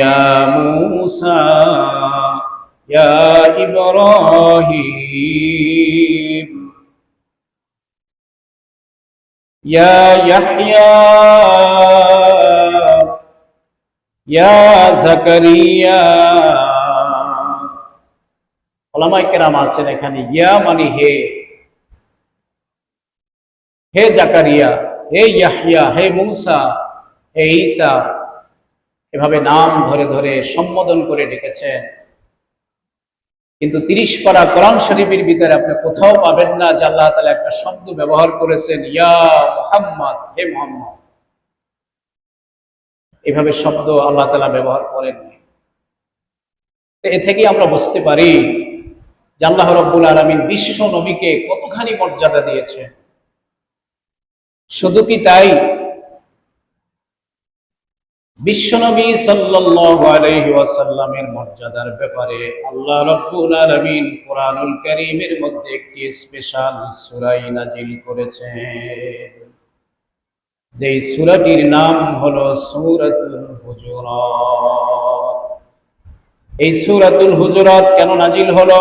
يا موسى يا إبراهيم يا يحيى يا زكريا ওলামায়ে কেরাম আছেন এখানে ইয়া মানে হে, হে জাকারিয়া, হে ইয়াহইয়া, হে মূসা, হে ঈসা, এভাবে নাম ধরে ধরে সম্বোধন করে ডেকেছেন। কিন্তু ৩০ পারা কোরআন শরীফের ভিতরে আপনি কোথাও পাবেন না যে আল্লাহ তাআলা একটা শব্দ ব্যবহার করেছেন ইয়া মুহাম্মদ, হে মুহাম্মদ। এভাবে শব্দ আল্লাহ তাআলা ব্যবহার করেননি। এ থেকে আমরা বুঝতে পারি যে আল্লাহ রাব্বুল আলামিন বিশ্ব নবীকে কতখানি মর্যাদা দিয়েছে। শুধু কি তাই, বিশ্বনবী সাল্লাল্লাহু আলাইহি ওয়াসাল্লামের মর্যাদার ব্যাপারে আল্লাহ রাব্বুল আলামিন কোরআনুল কারীমের মধ্যে একটি স্পেশাল সূরা নাজিল করেছেন, যেই সূরাটির নাম হলো সূরাতুল হুজুরাত। এই সূরাতুল হুজুরাত কেন নাজিল হলো?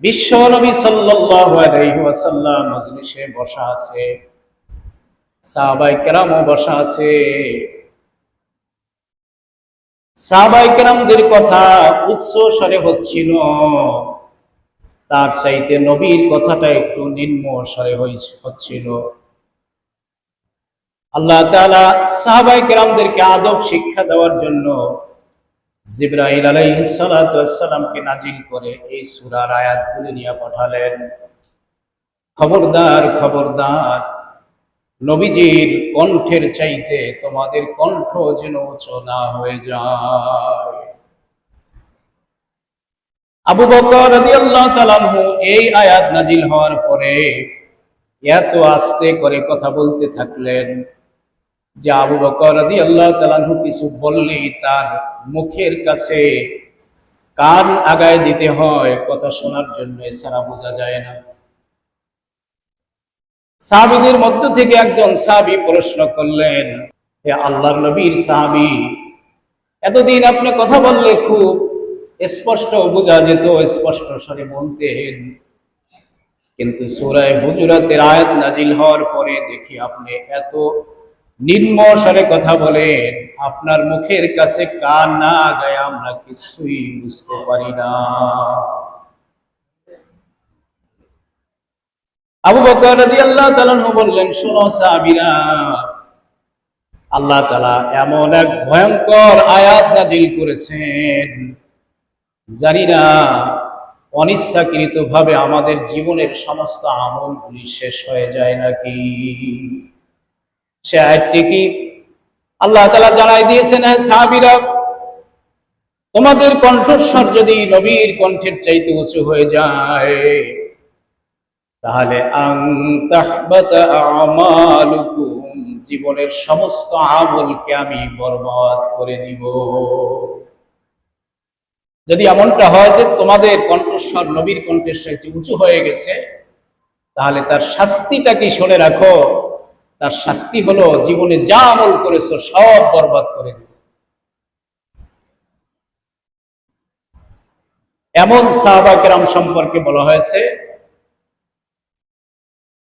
বিশ্বনবী সাল্লাল্লাহু আলাইহি ওয়াসাল্লাম মজলিসে বসা আছে, সাহাবায়ে কেরামও বসা আছে। সাহাবায়ে কেরামদের কথা উচ্চ স্বরে হচ্ছিল, তার চাইতে নবীর কথাটা একটু নিম্ন স্বরে হচ্ছিল। আল্লাহ তাআলা সাহাবায়ে কেরামদেরকে আদব শিক্ষা দেওয়ার জন্য জিবরাইল আলাইহিস সালাতু ওয়াস সালামকে নাজিল করে এই সূরার আয়াতগুলি নিয়ে পাঠালেন। খবরদার খবরদার, নবীজির কণ্ঠের চাইতে তোমাদের কণ্ঠ যেন উঁচু না হয়ে যায়। আবু বকর রাদিয়াল্লাহু তাআলা আনহু এই আয়াত নাজিল হওয়ার পরে এত আস্তে করে কথা বলতে থাকলেন যে আবু বকর রাদিয়াল্লাহু তাআলা আনহু কিছু বললেই তার মুখের কাছে কান আগায় দিতে হয় কথা শোনার জন্য, এছাড়া বোঝা যায় না। সাহাবীদের মধ্য থেকে একজন সাহাবী প্রশ্ন করলেন, হে আল্লাহর নবীর সাহাবী, এতদিন আপনি কথা বললে খুব স্পষ্ট বোঝা যেত, স্পষ্ট স্বরে বলতেন, কিন্তু সূরা হুজুরাতের আয়াত নাজিল হওয়ার পরে দেখি আপনি এত নিম্ন স্বরে কথা বলেন, আপনার মুখের কাছে কান না আগায় আমরা কিছুই বুঝতে পারি না। আবু বকর রাদিয়াল্লাহু তাআলা আনহু বললেন, শোনো সাহাবীরা, আল্লাহ তাআলা এমন এক ভয়ঙ্কর আয়াত নাজিল করেছেন, জানি না অনিচ্ছাকৃতভাবে আমাদের জীবনের সমস্ত আমলগুলি শেষ হয়ে যায় নাকি। সে আয়াতটি কি? আল্লাহ তাআলা জানাই দিয়েছেন, হে সাহাবীরা, তোমাদের কণ্ঠস্বর যদি নবীর কণ্ঠের চাইতে উঁচু হয়ে যায় তাহলে তাহবাতা আমালুকুম, জীবনের সমস্ত আমলকে আমি বরবাদ করে দিব। যদি এমনটা হয় যে তোমাদের কণ্ঠস্বর নবীর কণ্ঠের চাইতে উঁচু হয়ে গেছে, তাহলে তার শাস্তিটা কি শুনে রাখো। তার শাস্তি হলো জীবনে যা আমল করেছো সব বরবাদ করে দিবে। এমন সাহাবা কেরাম সম্পর্কে বলা হয়েছে,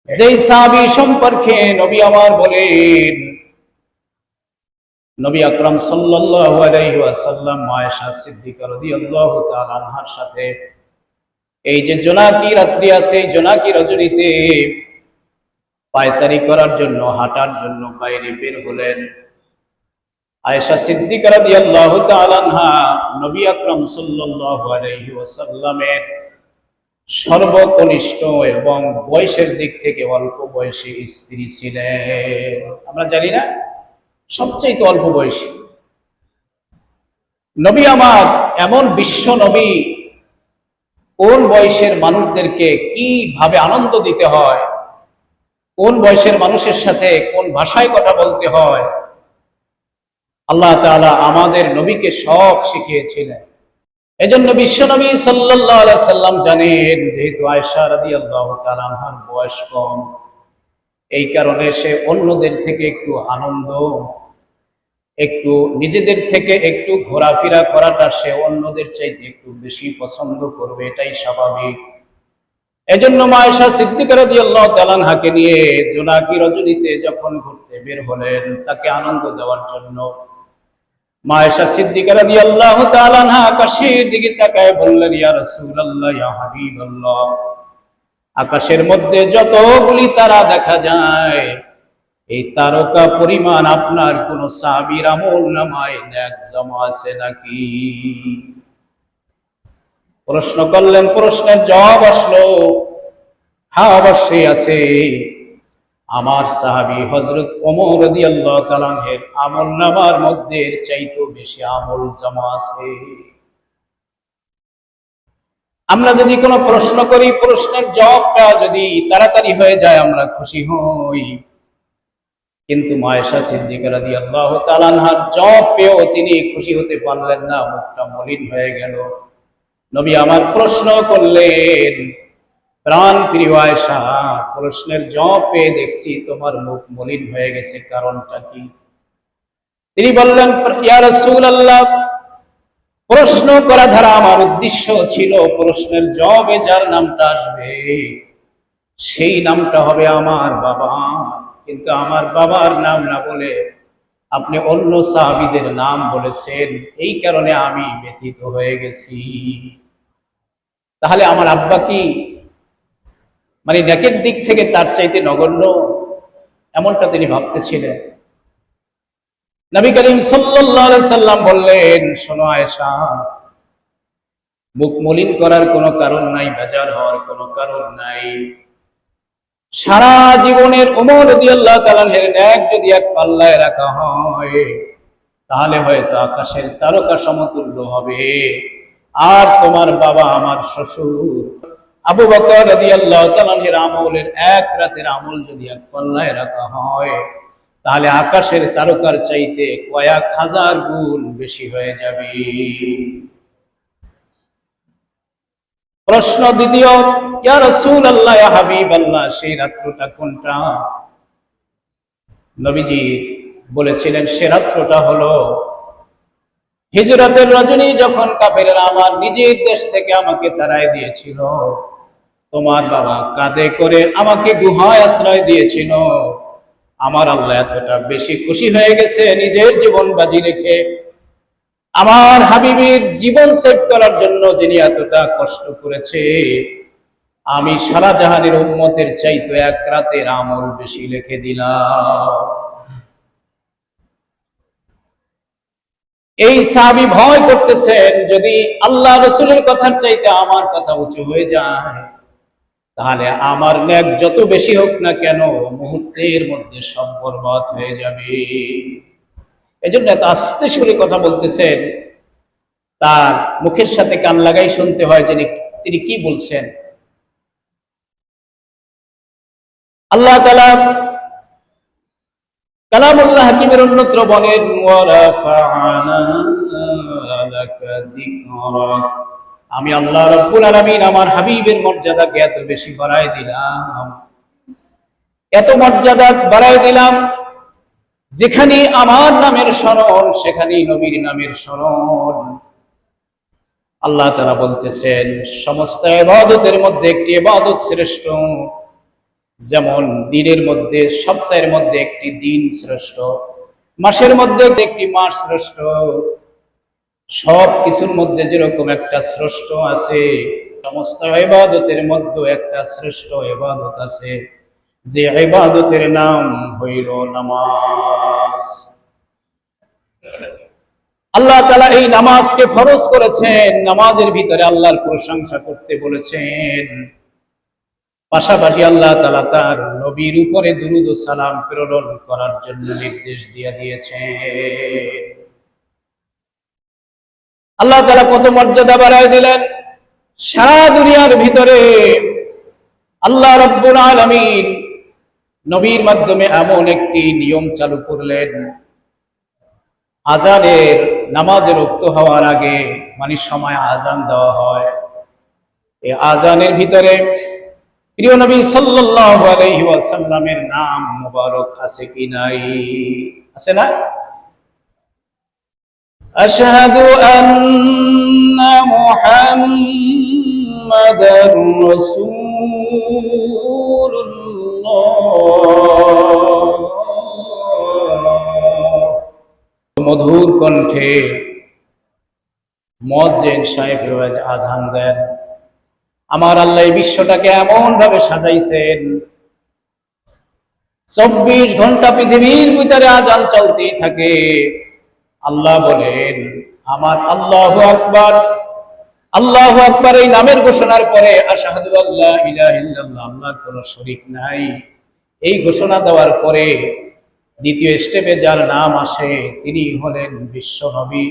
যেই সাহাবী সম্পর্কে নবী আমার বলেন, নবী আকরাম সাল্লাল্লাহু আলাইহি ওয়াসাল্লাম আয়েশা সিদ্দিকা রাদিয়াল্লাহু তাআলা আনহার সাথে এই যে জোনাকি রাত্রি আছে, এই জোনাকি রজনীতে পায়চারি করার জন্য, হাঁটার জন্য বাইরে বের হলেন। আয়েশা সিদ্দিকা রাদিয়াল্লাহু তাআলা আনহা নবী আকরাম সাল্লাল্লাহু আলাইহি ওয়াসাল্লামের সর্বকনিষ্ঠ এবং বয়সের দিক থেকে অল্প বয়সী স্ত্রী ছিলেন। আমরা জানি না, সবচেয়ে অল্প বয়সী নবী আমার, এমন বিশ্ব নবী কোন বয়সের মানুষদেরকে কিভাবে আনন্দ দিতে হয়, কোন বয়সের মানুষের সাথে কোন ভাষায় কথা বলতে হয়, আল্লাহ তাআলা আমাদের নবীকে সব শিখিয়েছিলেন। এজন্য বিশ্বনবী সাল্লাল্লাহু আলাইহি সাল্লাম জানেন, যেহেতু আয়েশা রাদিয়াল্লাহু তাআলা আনহার বয়স কম, এই কারণে সে অন্যদের থেকে একটু আনন্দ একটু নিজেদের থেকে একটু ঘোরাফেরা করাটা সে অন্যদের চাইতে একটু বেশি পছন্দ করবে, এটাই স্বাভাবিক। এজন্য মা আয়েশা সিদ্দিকা রাদিয়াল্লাহু তাআলা আনহাকে নিয়ে জোনাকি রজনীতে যখন ঘুরতে বের হলেন তাকে আনন্দ দেওয়ার জন্য, মা আয়েশা সিদ্দিকা রাদিয়াল্লাহু তাআলা আনহা আকাশের দিকে তাকায় বললেন, ইয়া রাসূলুল্লাহ, ইয়া হাবিবাল্লাহ, আকাশের মধ্যে যতগুলি তারা দেখা যায় এই তারকা পরিমাণ আপনার কোন সাহাবীর আমল নামায় নেক জমা আছে নাকি? প্রশ্ন করলেন, প্রশ্নের জবাব আসলো, হ্যাঁ অবশ্যই আছে। আমার সাহাবী হযরত ওমর রাদিয়াল্লাহু তাআলা এর আমল নামার মধ্যে এর চাইতেও বেশি আমল জমা আছে। আমরা যদি কোনো প্রশ্ন করি, প্রশ্নের জবাবটা যদি তাড়াতাড়ি হয়ে যায় আমরা খুশি হই, কিন্তু মা আয়েশা সিদ্দিকা রাদিয়াল্লাহু তাআলা আনহার জবাব পেয়েও তিনি খুশি হতে পারলেন না, মুখটা মলিন হয়ে গেল। নবী আমার প্রশ্ন করলেন, প্রাণ প্রিয় আয়েশা, প্রশ্নের জবাব পেয়ে দেখছি তোমার মুখ মলিন হয়ে গেছে, কারণটা কি? তিনি বললেন, ইয়া রাসূলুল্লাহ, প্রশ্ন করা দ্বারা আমার উদ্দেশ্য ছিল প্রশ্নের জবাবে যার নামটা আসবে সেই নামটা হবে আমার বাবা, কিন্তু আমার বাবার নাম না বলে আপনি অন্য সাহাবীদের নাম বলেছেন, এই কারণে আমি ব্যথিত হয়ে গেছি। তাহলে আমার আব্বা কি মানে নেকের দিক থেকে তার চাইতে নগণ্য? এমনটা তিনি ভাবতেছিলেন। নবী করিম সাল্লাল্লাহু আলাইহি সাল্লাম বললেন, শোনো আয়েশা, মুখ মলিন করার কোনো কারণ নাই, বেজার হওয়ার কোনো কারণ নাই। সারা জীবনের ওমর রাদিয়াল্লাহু তাআলা এর নেক যদি এক পাল্লায় রাখা হয় তাহলে হয়তো আকাশের তারকা সমতুল্য হবে। আর তোমার বাবা আমার শ্বশুর আবু বকর রাদিয়াল্লাহু তাআলা এর আমলের এক রাতের আমল যদি এক পাল্লায় রাখা হয় তাহলে আকাশের তারকার চাইতে কয়েক হাজার গুণ বেশি হয়ে যাবে। প্রশ্ন দ্বিতীয়, ইয়া রাসূলুল্লাহ, ইয়া হাবিবাল্লাহ, সেই রাত্রটা কোনটা? নবীজি বলেছিলেন সে রাত্রটা হলো হিজরতের রজনী, যখন কাফেররা আমার নিজের দেশ থেকে আমাকে তাড়ায় দিয়েছিল, তোমার বাবা কাঁধে করে আমাকে গুহায় আশ্রয় দিয়েছিল। আমার আল্লাহ এতটা বেশি খুশি হয়ে গেছে, নিজের জীবন বাজি রেখে আমার হাবিবের জীবন সেভ করার জন্য যিনি এতটা কষ্ট করেছে, আমি সারা জাহানের উম্মতের চাইতে এক রাতের আমল বেশি লিখে দিলাম। এই সাহাবী ভয় করতেছেন যদি আল্লাহ রাসূলের কথার চাইতে আমার কথা উঁচু হয়ে যায় তাহলে আমার নেক যত বেশি হোক না কেন মুহূর্তের মধ্যে সব বরবাদ হয়ে যাবে। এজন্য এত আস্তে সুরে কথা বলতেছেন, তার মুখের সাথে কান লাগাই শুনতে হয় যে তিনি কি বলছেন। আল্লাহ তাআলা কালামুল্লাহ হাকিমের অন্যত্র বলেন, ওয়ারাফা'না লাকা যিকরাক, আমি আল্লাহ রাব্বুল আলামিন আমার হাবিবের মর্যাদাকে এত বেশি বাড়ায় দিলাম, এত মর্যাদা বাড়ায় দিলাম, যেখানে আমার নামের স্মরণ সেখানেই নবীর নামের স্মরণ। আল্লাহ তাআলা বলতেছেন সমস্ত ইবাদতের মধ্যে একটি ইবাদত শ্রেষ্ঠ, যেমন দিনের মধ্যে সপ্তাহের মধ্যে একটি দিন শ্রেষ্ঠ, মাসের মধ্যে একটি মাস শ্রেষ্ঠ, সব কিছুর মধ্যে যেরকম একটা শ্রেষ্ঠ আছে সমস্ত ইবাদতের মধ্যে একটা শ্রেষ্ঠ ইবাদত আছে, যে ইবাদতের নাম হইল নামাজ। আল্লাহ তাআলা এই নামাজকে ফরজ করেছেন, নামাজের ভিতরে আল্লাহর প্রশংসা করতে বলেছেন, পাশাপাশি আল্লাহ তাআলা তার নবীর উপরে দুরূদ ও সালাম প্রেরণ করার জন্য নির্দেশ দিয়ে দিয়েছেন। আল্লাহ তাআলা কত মর্যাদা বাড়ায় দিলেন। সারা দুনিয়ার ভিতরে আল্লাহ রাব্বুল আলামিন নবীর মাধ্যমে এমন একটি নিয়ম চালু করলেন, আজানের নামাজের ওয়াক্ত হওয়ার আগে মানে সময় আজান দেওয়া হয়, এই আজানের ভিতরে প্রিয় নবী সাল্লাল্লাহু আলাইহি ওয়াসাল্লামের নাম মুবারক আছে কি নাই? আছে না? আশহাদু আন্না মুহাম্মাদার রাসূলুল্লাহ। মধুর কণ্ঠে মুয়াজ্জিন সাহেব আযান দেন। আমার আল্লাহ এই বিশ্বটাকে এমন ভাবে সাজাইছেন, 24 ঘন্টা পৃথিবীর ভিতরে আযান চলতেই থাকে। আল্লাহ বলেন, আমার আল্লাহু আকবার, আল্লাহু আকবার এই নামের ঘোষণার পরে আশহাদু আল্লা ইলাহা ইল্লাল্লাহ, আল্লাহর কোনো শরীক নাই, এই ঘোষণা দেওয়ার পরে দ্বিতীয় স্টেপে যার নাম আসে তিনি হলেন বিশ্ব নবী,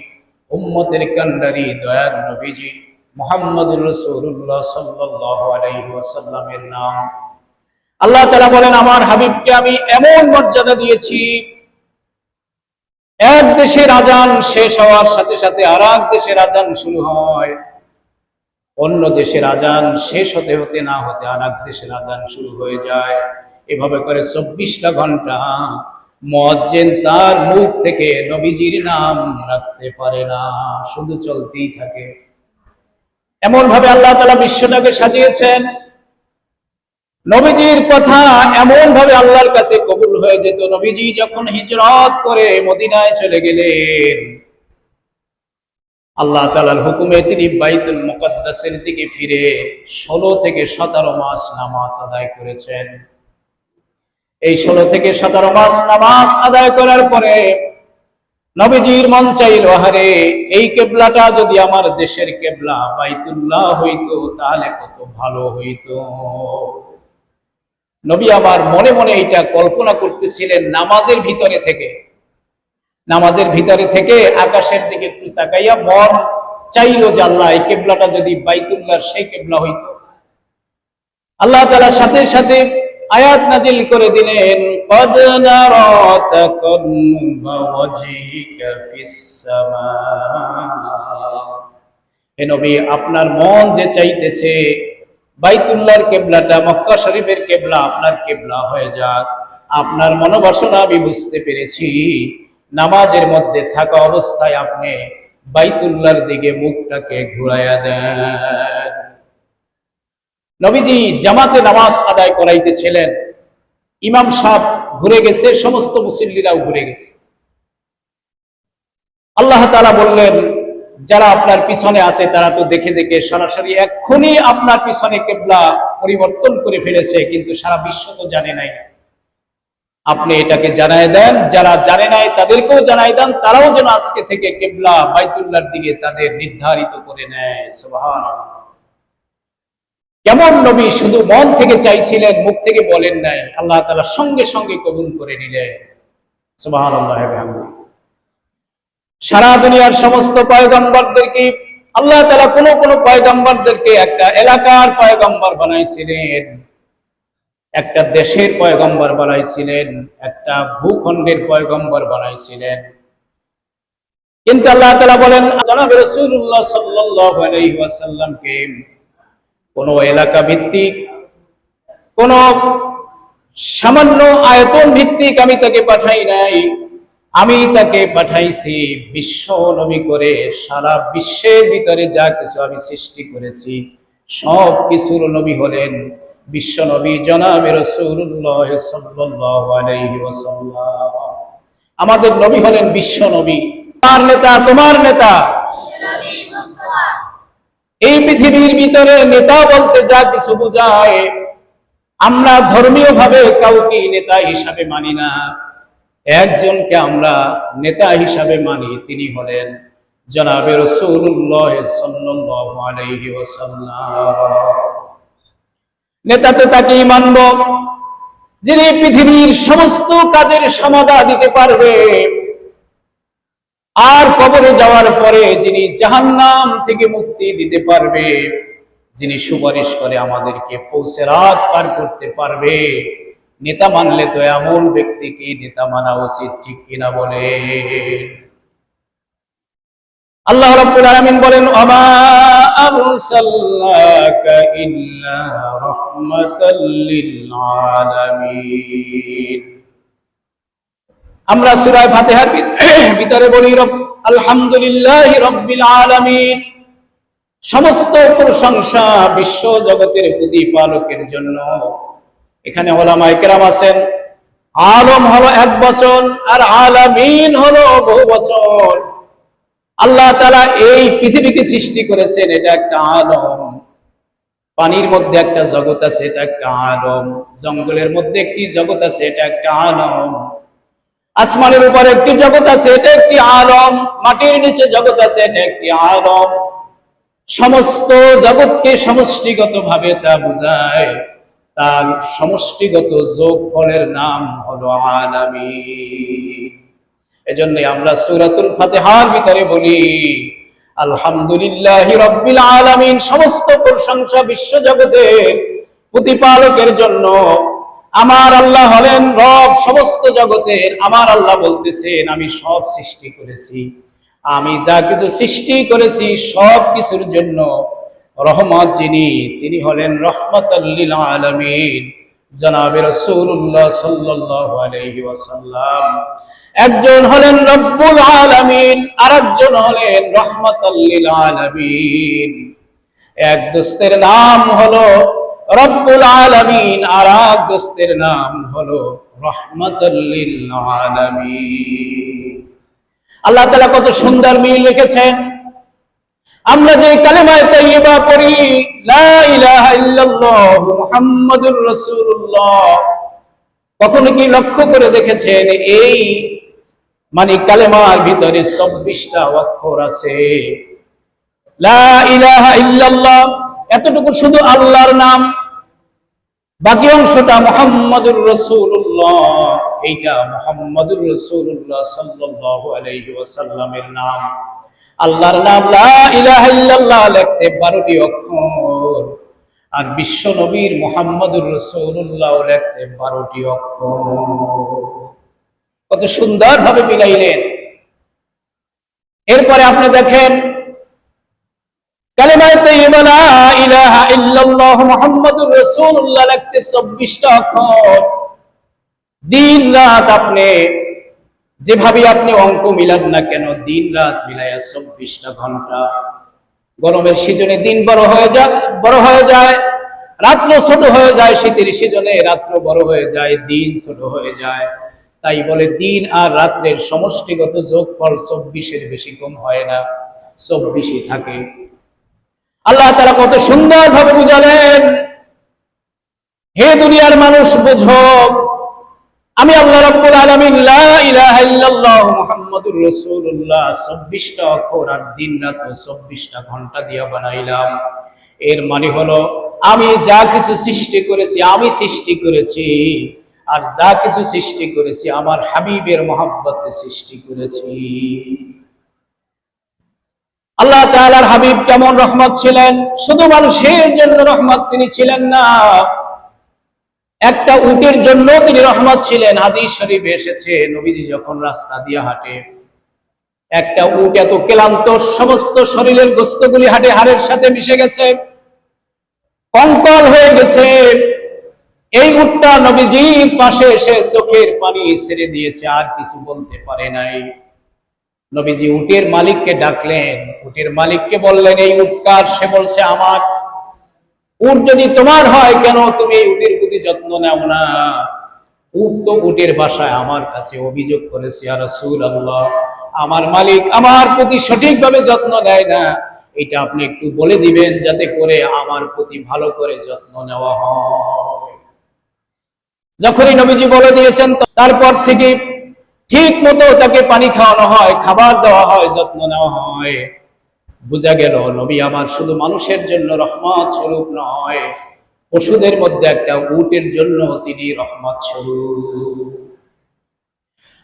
উম্মতের কান্ডারি, দয়ার নবীজি মুহাম্মদুর রাসূলুল্লাহ সাল্লাল্লাহু আলাইহি ওয়াসাল্লামের নাম। আল্লাহ তাআলা বলেন, আমার হাবিবকে আমি এমন মর্যাদা দিয়েছি, এক দেশের আযান শেষ হওয়ার সাথে সাথে আরেক দেশের আযান শুরু হয়, অন্য দেশের আযান শেষ হতে হতে না হতে আরেক দেশের আযান শুরু হয়ে যায়। এভাবে করে 24টা ঘন্টা মুয়াজ্জিন তার মুখ থেকে নবীজির নাম রাখতে পারে না, শুধু চলতেই থাকে। এমন ভাবে আল্লাহ তাআলা বিশ্বটাকে সাজিয়েছেন, নবীজির কথা এমন ভাবে আল্লাহর কাছে কবুল হয়ে যেত। নবীজি যখন হিজরত করে মদিনায় চলে গেলেন, আল্লাহ তাআলার হুকুমে তিনি বাইতুল মুকাদ্দাসের দিকে ফিরে 16 থেকে 17 মাস নামাজ আদায় করেছেন। এই 16 থেকে 17 মাস নামাজ আদায় করার পরে নবীজির মন চাইল, আহারে এই কিবলাটা যদি আমার দেশের কিবলা বাইতুল্লাহ হইতো তাহলে কত ভালো হইতো। নবী আমার মনে মনে এটা কল্পনা করতেছিলেন নামাজের ভিতরে থেকে। নামাজের ভিতরে থেকে আকাশের দিকে একটু তাকাইয়া মন চাইলো যে আল্লাহ এই কিবলাটা যদি বাইতুল্লাহর সেই কিবলা হইতো। আল্লাহ তাআলা সাথে সাথে আয়াত নাজিল করে দিলেন, কদ নারা তাকাল্লুবা ওয়াজহিকা ফিস সামা। হে নবী, আপনার মন যে চাইতেছে বাইতুল্লাহর কিবলাটা, মক্কা শরীফের কিবলা আপনার কিবলা হয়ে যাক, আপনার মনোবাসনা আমি বুঝতে পেরেছি। নামাজের মধ্যে থাকা অবস্থায় আপনি বাইতুল্লাহর দিকে মুখটাকে ঘুরাইয়া দেন। নবীজি জামাতে নামাজ আদায় করাইতেছিলেন, ইমাম সাহেব ঘুরে গেছে, সমস্ত মুসল্লিরাও ঘুরে গেছে। আল্লাহ তাআলা বললেন, যারা আপনার পিছনে আছে তারা তো দেখে দেখে সরাসরি এক্ষুনি আপনার পিছনে কিবলা পরিবর্তন করে ফেলেছে, কিন্তু সারা বিশ্ব তো জানে নাই। আপনি এটাকে জানায় দেন, যারা জানে নাই তাদেরকেও জানায় দেন, তারাও যেন আজকে থেকে কিবলা বাইতুল্লাহর দিকে তাদের নির্ধারিত করে নেয়। সুবহানাল্লাহ। কেমন নবী, শুধু মন থেকে চাইছিলেন, মুখ থেকে বলেন নাই, আল্লাহ তাআলা সঙ্গে সঙ্গে কবুল করে নিলেন। সুবহানাল্লাহ। সারা দুনিয়ার সমস্ত পয়গম্বরদেরকে আল্লাহ তাআলা কোন কোন পয়গম্বরদেরকে একটা এলাকার পয়গম্বর বানাইছিলেন, একটা দেশের পয়গম্বর বানাইছিলেন, একটা ভূখণ্ডের পয়গম্বর বানাইছিলেন। কিন্তু আল্লাহ তাআলা বলেন, জনাব রাসূলুল্লাহ সাল্লাল্লাহু আলাইহি ওয়াসাল্লামকে কোন এলাকা ভিত্তিক, কোন সামান্য আয়তন ভিত্তিক আমি তাকে পাঠাই নাই, আমি তাকে পাঠাইছি বিশ্ব নবী করে। সারা বিশ্বের ভিতরে যা কিছু আমি সৃষ্টি করেছি সব কিছুর নবী হলেন বিশ্ব নবী জনাবে রাসূলুল্লাহ সাল্লাল্লাহু আলাইহি ওয়াসাল্লাম। আমাদের নবী হলেন বিশ্ব নবী, তার নেতা, তোমার নেতা। এই পৃথিবীর ভিতরে নেতা বলতে যা কিছু বোঝায়, আমরা ধর্মীয় ভাবে কাউকে নেতা হিসাবে মানি না। একজনকে আমরা নেতা হিসাবে মানি, তিনি হলেন জনাবে রাসূলুল্লাহ সাল্লাল্লাহু আলাইহি ওয়াসাল্লাম। নেতা তো তাকেই মানব যিনি পৃথিবীর সমস্ত কাজের সমাধা দিতে পারবে, আর কবরে যাওয়ার পরে যিনি জাহান্নাম থেকে মুক্তি দিতে পারবে, যিনি সুপারিশ করে আমাদেরকে পৌঁছে রাত পার করতে পারবে। নেতা মানলে তো এমন ব্যক্তিকে নেতা মানা উচিত, ঠিক কিনা বলে? আল্লাহ রাব্বুল আলামিন বলেন, ওমা আরসালনাকা ইল্লা রাহমাতাল লিল আলামিন। আমরা সূরা ফাতিহার ভিতরে বলি, আলহামদুলিল্লাহি রাব্বিল আলামিন। সমস্ত প্রশংসা বিশ্ব জগতের প্রতিপালকের জন্য। এখানে উলামায়ে কেরাম আছেন, আলম হলো এক বচন আর আলামিন হলো বহু বচন। আল্লাহ তাআলা এই পৃথিবীকে সৃষ্টি করেছেন, এটা একটা আলম। পানির মধ্যে একটা জগৎ আছে, এটা একটা আলম। জঙ্গলের মধ্যে একটি জগৎ আছে, এটা একটা আলম। আসমানের উপর একটি জগৎ আছে, এটা একটি আলম। মাটির নিচে জগৎ আছে, এটা একটি আলম। সমস্ত জগৎকে সমষ্টিগতভাবে তা বোঝায়, তার সমষ্টিগত যোগফলের নাম হলো আলামিন। এজন্য আমরা সূরাতুল ফাতিহার ভিতরে বলি আলহামদুলিল্লাহি রাব্বিল আলামিন। সমস্ত প্রশংসা বিশ্ব জগতের প্রতিপালকের জন্য। আমার আল্লাহ হলেন রব সমস্ত জগতের। আমার আল্লাহ বলতেছেন আমি সব সৃষ্টি করেছি, আমি যা কিছু সৃষ্টি করেছি সব কিছুর জন্য রহমত যিনি, তিনি হলেন রাহমাতাল লিল আলামিন, জনাবে রাসূলুল্লাহ সাল্লাল্লাহু আলাইহি ওয়াসাল্লাম। একজন হলেন রব্বুল আলামিন, আরেকজন হলেন রাহমাতাল লিল আলামিন। এক দোস্তের নাম হলো রব্বুল আলামিন, আর এক দোস্তের নাম হলো রাহমাতাল লিল আলামিন। আল্লাহ তাআলা কত সুন্দর মিল রেখেছেন। আমরা যে কালেমায়ে তাইয়্যিবা পড়ি লা ইলাহা ইল্লাল্লাহ মুহাম্মাদুর রাসূলুল্লাহ, কখনো কি লক্ষ্য করে দেখেছেন এই কালেমার ভিতরে ২৪টা অক্ষর আছে? লা ইলাহা ইল্লাল্লাহ এতটুকু শুধু আল্লাহর নাম, বাকি অংশটা মুহাম্মাদুর রাসূলুল্লাহ। এইটা মুহাম্মাদুর রাসূলুল্লাহ সাল্লাল্লাহু আলাইহি ওয়াসাল্লামের নাম। আল্লাহর নাম লা ইলাহা ইল্লাল্লাহ লিখতে 12টি অক্ষর, আর বিশ্ব নবীর মুহাম্মাদুর রাসূলুল্লাহ লিখতে 12টি অক্ষর। কত সুন্দর ভাবে মিলাইলেন। এরপরে আপনি দেখেন কালেমায়ে তাইয়্যিবা লা ইলাহা ইল্লাল্লাহ মুহাম্মাদুর রাসূলুল্লাহ লিখতে 24টা অক্ষর। দিন রাত আপনি যেভাবে আপনি অঙ্ক মিলান না কেন, দিন রাত মিলাইয়া 24টা ঘন্টা। গরমের সিজনে দিন বড় হয়ে যায়, রাত্র ছোট হয়ে যায়। শীতের সিজনে রাত্র বড় হয়ে যায়, দিন ছোট হয়ে যায়। তাই বলে দিন আর রাত্রের সমষ্টিগত যোগফল 24-এর বেশি কম হয় না, 24ই থাকে। আল্লাহ তাআলা কত সুন্দর ভাবে বুঝালেন, হে দুনিয়ার মানুষ বুঝো, আমি আল্লাহ রাব্বুল আলামিন লা ইলাহা ইল্লাল্লাহ মুহাম্মাদুর রাসূলুল্লাহ 24টা অক্ষর আর দিন রাত 24টা ঘন্টা দিয়ে বানাইলাম। এর মানে হলো আমি যা কিছু সৃষ্টি করেছি আমি সৃষ্টি করেছি, আর যা কিছু সৃষ্টি করেছি আমার হাবিবের মহব্বতে সৃষ্টি করেছি। আল্লাহ তাআলার হাবিব কেমন রহমত ছিলেন? শুধু মানুষের জন্য রহমত তিনি ছিলেন না, একটা উটের জন্য তিনি রহমত ছিলেন। হাদিস শরীফে এসেছে নবীজি যখন রাস্তা দিয়ে হাঁটে, একটা উট এত ক্লান্ত, সমস্ত শরীরের গোশতগুলি হাড়ের সাথে মিশে গেছে, কঙ্কাল হয়ে গেছে। এই উটটা নবীজির পাশে এসে চোখের পানি ছেড়ে দিয়েছে, আর কিছু বলতে পারে নাই। নবীজি উটের মালিককে ডাকলেন, উটের মালিককে বললেন এই উট কার? সে বলছে আমার। উট যদি তোমার হয় কেন তুমি এই উটের প্রতি যত্ন নাও না? উট তো উটের বাসায় আমার কাছে অভিযোগ করেছে, ইয়া রাসূলুল্লাহ আমার মালিক আমার প্রতি সঠিকভাবে যত্ন নেয় না, এটা আপনি একটু বলে দিবেন যাতে করে আমার প্রতি ভালো করে যত্ন নেওয়া হয়। যখনই নবীজি বলে দিয়েছেন তারপর থেকে ঠিক মতো তাকে পানি খাওয়ানো হয়, খাবার দেওয়া হয়, যত্ন নেওয়া হয়। বোঝা গেল নবী আমার শুধু মানুষের জন্য রহমত স্বরূপ নয়, পশুদের মধ্যে একটা উটের জন্য তিনি রহমত স্বরূপ।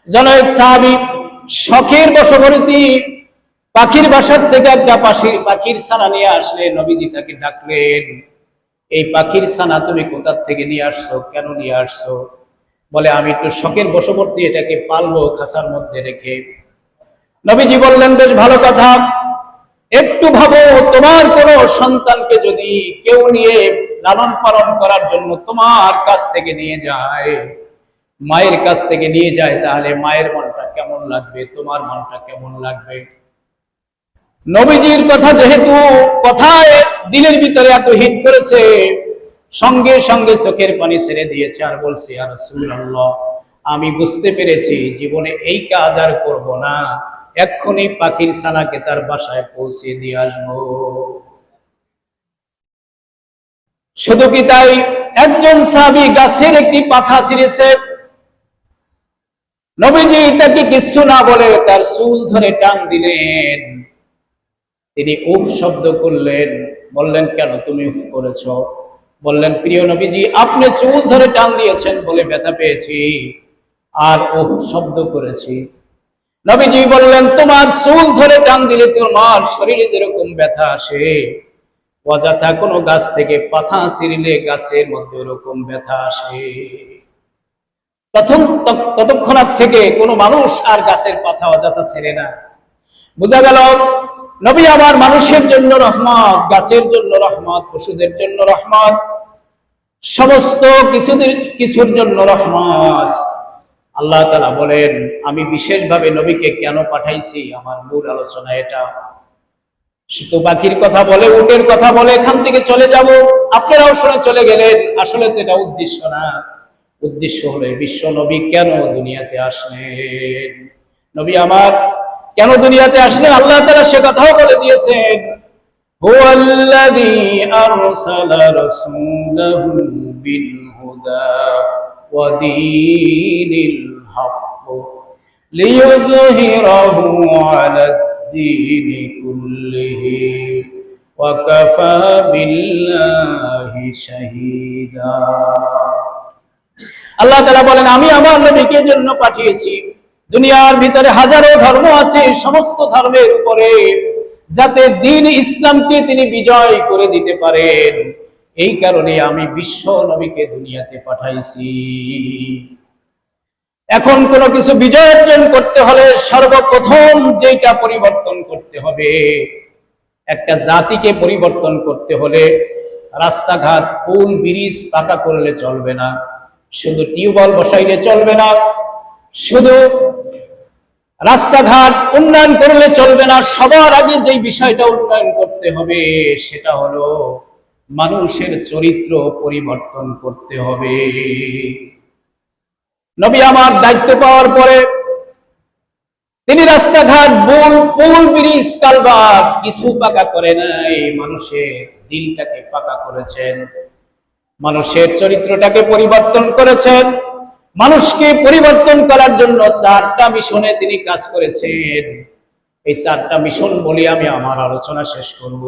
জনৈক সাহাবী শখের বশবর্তী পাখির বাসার থেকে একটা পাখির ছানা নিয়ে আসলে নবীজি তাকে ডাকলেন, এই পাখির ছানা তুমি কোথা থেকে নিয়ে আসছো, কেন নিয়ে আসছো? বলে আমি একটু শখের বশবর্তী এটাকে পালবো খাঁচার মধ্যে রেখে। নবীজি বললেন বেশ ভালো কথা, একটু ভাবো তোমার কোনো সন্তানকে যদি কেউ নিয়ে লালন পালন করার জন্য তোমার কাছ থেকে নিয়ে যায়, মায়ের কাছ থেকে নিয়ে যায়, তাহলে মায়ের মনটা কেমন লাগবে, তোমার মনটা কেমন লাগবে? নবীজির কথা যেহেতু কথায় দিলের ভিতরে এত হিট করেছে, সঙ্গে সঙ্গে চোখের পানি ছেড়ে দিয়েছে আর বলছে, ইয়া রাসূলুল্লাহ, আমি বুঝতে পেরেছি জীবনে এই কাজ আর করব না, এক্ষুনি পাখির ছানাকে তার বাসায় পৌঁছে দিয়ে আসবো। শুধু কি তাই, একজন সাহাবী গাছের একটি পাতা ছিঁড়েছে, নবীজি তাকে কিছু না বলে তার চুল ধরে টান দিলেন। তিনি উফ শব্দ করলেন। বললেন, কেন তুমি উফ করেছ? বললেন, প্রিয় নবীজি, আপনি চুল ধরে টান দিয়েছেন বলে ব্যথা পেয়েছি আর উফ শব্দ করেছি। নবীজি বললেন, তোমার চুল ধরে টান দিলে তোমার শরীরে যেরকম ব্যথা আসে, অযথা কোনো গাছ থেকে পাতা ছিঁড়লে গাছের মধ্যে ওরকম ব্যথা আসে। ততক্ষণাৎ থেকে কোনো মানুষ আর গাছের পাতা অযথা ছেড়ে না। বোঝা গেল নবী আমার মানুষের জন্য রহমত, গাছের জন্য রহমত, পশুদের জন্য রহমত, সমস্ত কিছুর জন্য রহমত। আল্লাহ তাআলা বলেন, আমি বিশেষভাবে নবীকে কেন পাঠাইছি, আমার মূল আলোচনা এটা। শুধু পাখির কথা বলে, উটের কথা বলে এখান থেকে চলে যাব, আপনারাও শুনে চলে গেলেন। আসলে তো এটা উদ্দেশ্য না। উদ্দেশ্য হলো বিশ্ব নবী কেন দুনিয়াতে আসলেন, নবী আমার কেন দুনিয়াতে আসলেন, আল্লাহ তাআলা সে কথাও বলে দিয়েছেন। হুয়াল্লাযী আরসালা রাসূলাহু বিল হুদা ওয়া দীনিল হক লিইয়ুযহিরাহু আলাদ দীনি কুল্লিহি ওয়া কাফা বিল্লাহি শাহীদা। আল্লাহ তাআলা বলেন, আমি আমার নবীকে জন্য পাঠিয়েছি। দুনিয়ার ভিতরে হাজারো ধর্ম আছে, সমস্ত ধর্মের উপরে যাতে দ্বীন ইসলামকে তিনি বিজয় করে দিতে পারেন, এই কারণে আমি বিশ্ব নবীকে দুনিয়াতে পাঠাইছি। এখন কোনো কিছু বিজয় অর্জন করতে হলে সর্বপ্রথম যেটা পরিবর্তন করতে হবে, একটা জাতিকে পরিবর্তন করতে হলে রাস্তাঘাট, পুল, ব্রিজ পাকা করলে চলবে না, শুধু টিউবওয়েল বসাইলে চলবে না, শুধু রাস্তাঘাট উন্নয়ন করলে চলবে না। সবার আগে যে বিষয়টা উন্নয়ন করতে হবে সেটা হলো মানুষের চরিত্র পরিবর্তন করতে হবে। নবী আমার দায়িত্ব পাওয়ার পরে তিনি রাস্তাঘাট, পুল, ব্রিজ, কালভার্ট কিছু পাকা করে নাই, মানুষের দিলটাকে পাকা করেছেন, মানুষের চরিত্রটাকে পরিবর্তন করেছেন। মানুষকে পরিবর্তন করার জন্য 4টা মিশনে তিনি কাজ করেছেন। এই 4টা মিশন বলি আমি আমার আলোচনা শেষ করব।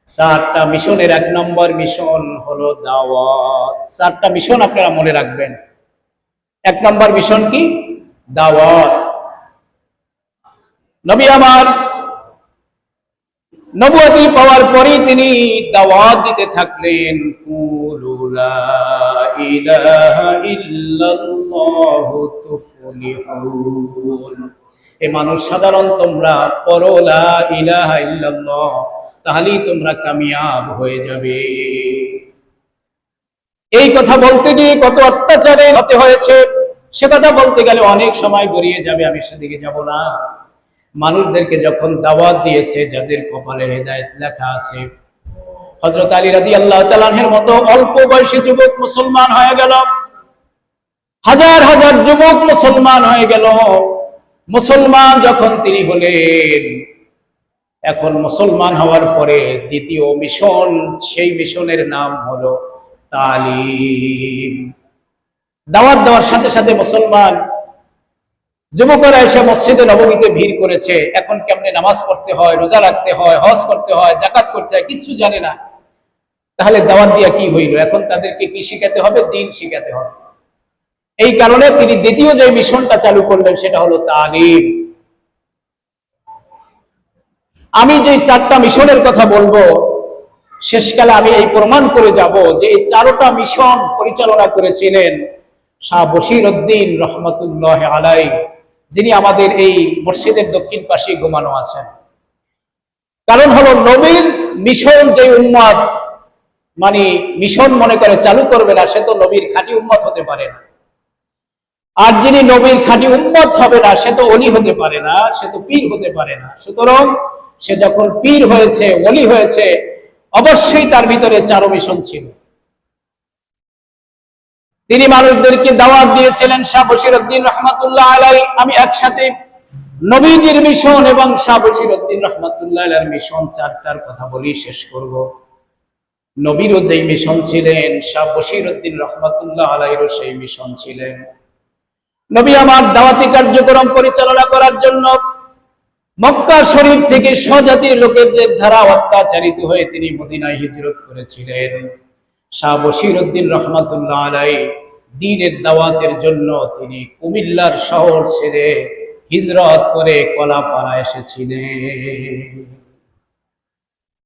4টা মিশনের 1 নম্বর মিশন হলো দাওয়াত। 4টা মিশন আপনারা মনে রাখবেন। 1 নম্বর মিশন কি? দাওয়াত। নবী আমার নবুয়তি পাওয়ার পরে তিনি দাওয়াত দিতে থাকলেন, কুলু লা ইলাহা ইল্লাল্লাহু তুফলিহুন। হে মানুষ সাধারণ, তোমরা পড়ো লা ইলাহা ইল্লাল্লাহ, তাহলেই তোমরা কামিয়াব হয়ে যাবে। এই কথা বলতে গিয়ে কত অত্যাচারে হতে হয়েছে, সে কথা বলতে গেলে অনেক সময় গড়িয়ে যাবে, আমি সেদিকে যাব না। মানুষদেরকে যখন দাওয়াত দিয়েছে, যাদের কপালে হেদায়েত লেখা আছে, হযরত আলী রাদিয়াল্লাহু তাআলা আনহুর মতো অল্প বয়সী যুবক মুসলমান হয়ে গেল, হাজার হাজার যুবক মুসলমান হয়ে গেল। মুসলমান যখন তিনি হলেন, এখন মুসলমান হওয়ার পরে দ্বিতীয় মিশন, সেই মিশনের নাম হলো তালিম। দাওয়াত দেওয়ার সাথে সাথে মুসলমান যুবকরা এসে মসজিদে নববীতে ভিড় করেছে। এখন কেমনে নামাজ পড়তে হয়, রোজা রাখতে হয়, হজ করতে হয়, যাকাত করতে হয়, কিচ্ছু জানে না। তাহলে দাওয়াত দিয়া কি হইল? এখন তাদেরকে কি শিখাতে হবে? দ্বীন শিখাতে হবে। এই কারণে তিনি দ্বিতীয় যে মিশনটা চালু করলেন সেটা হলো তালিম। আমি যে 4টা মিশনের কথা বলবো, শেষকালে আমি এই প্রমাণ করে যাব যে এই 4টা মিশন পরিচালনা করেছিলেন শাহ বশির উদ্দিন রহমতুল্লাহ আলাই, যিনি আমাদের এই মসজিদের দক্ষিণ পাশে ঘুমানো আছেন। কারণ হলো নবীর মিশন যে উম্মত মানে মিশন মনে করে চালু করবে না, সে তো নবীর খাঁটি উম্মত হতে পারে না। আর যিনি নবীর খাঁটি উম্মত হবে না, সে তো অলি হতে পারে না, সে তো পীর হতে পারে না। সুতরাং সে যখন পীর হয়েছে, ওলি হয়েছে, অবশ্যই তার ভিতরে চারো মিশন ছিল। তিনি মানুষদেরকে দাওয়াত দিয়েছিলেন। শাহ বশিরউদ্দিন রহমাতুল্লাহ আলাইহি, আমি একসাথে নবীজির মিশন এবং শাহ বশিরউদ্দিন রহমাতুল্লাহ আলাইহির মিশন চারটার কথা বলি, শেষ করব। নবীরও যেই মিশন ছিলেন, শাহ বশিরউদ্দিন রহমাতুল্লাহ আলাইহিরও সেই মিশন ছিলেন। নবী আমার দাওয়াতি কার্যক্রম পরিচালনা করার জন্য মক্কা শরীফ থেকে স্বজাতির লোকেদের দ্বারা অত্যাচারিত হয়ে তিনি মদিনায় হিজরত করেছিলেন। শাহ বশিরউদ্দিন রহমাতুল্লাহ আলাইহি দ্বীনের দাওয়াতের জন্য তিনি কুমিল্লার শহর ছেড়ে হিজরত করে কলাপাড়া এসেছিলেন।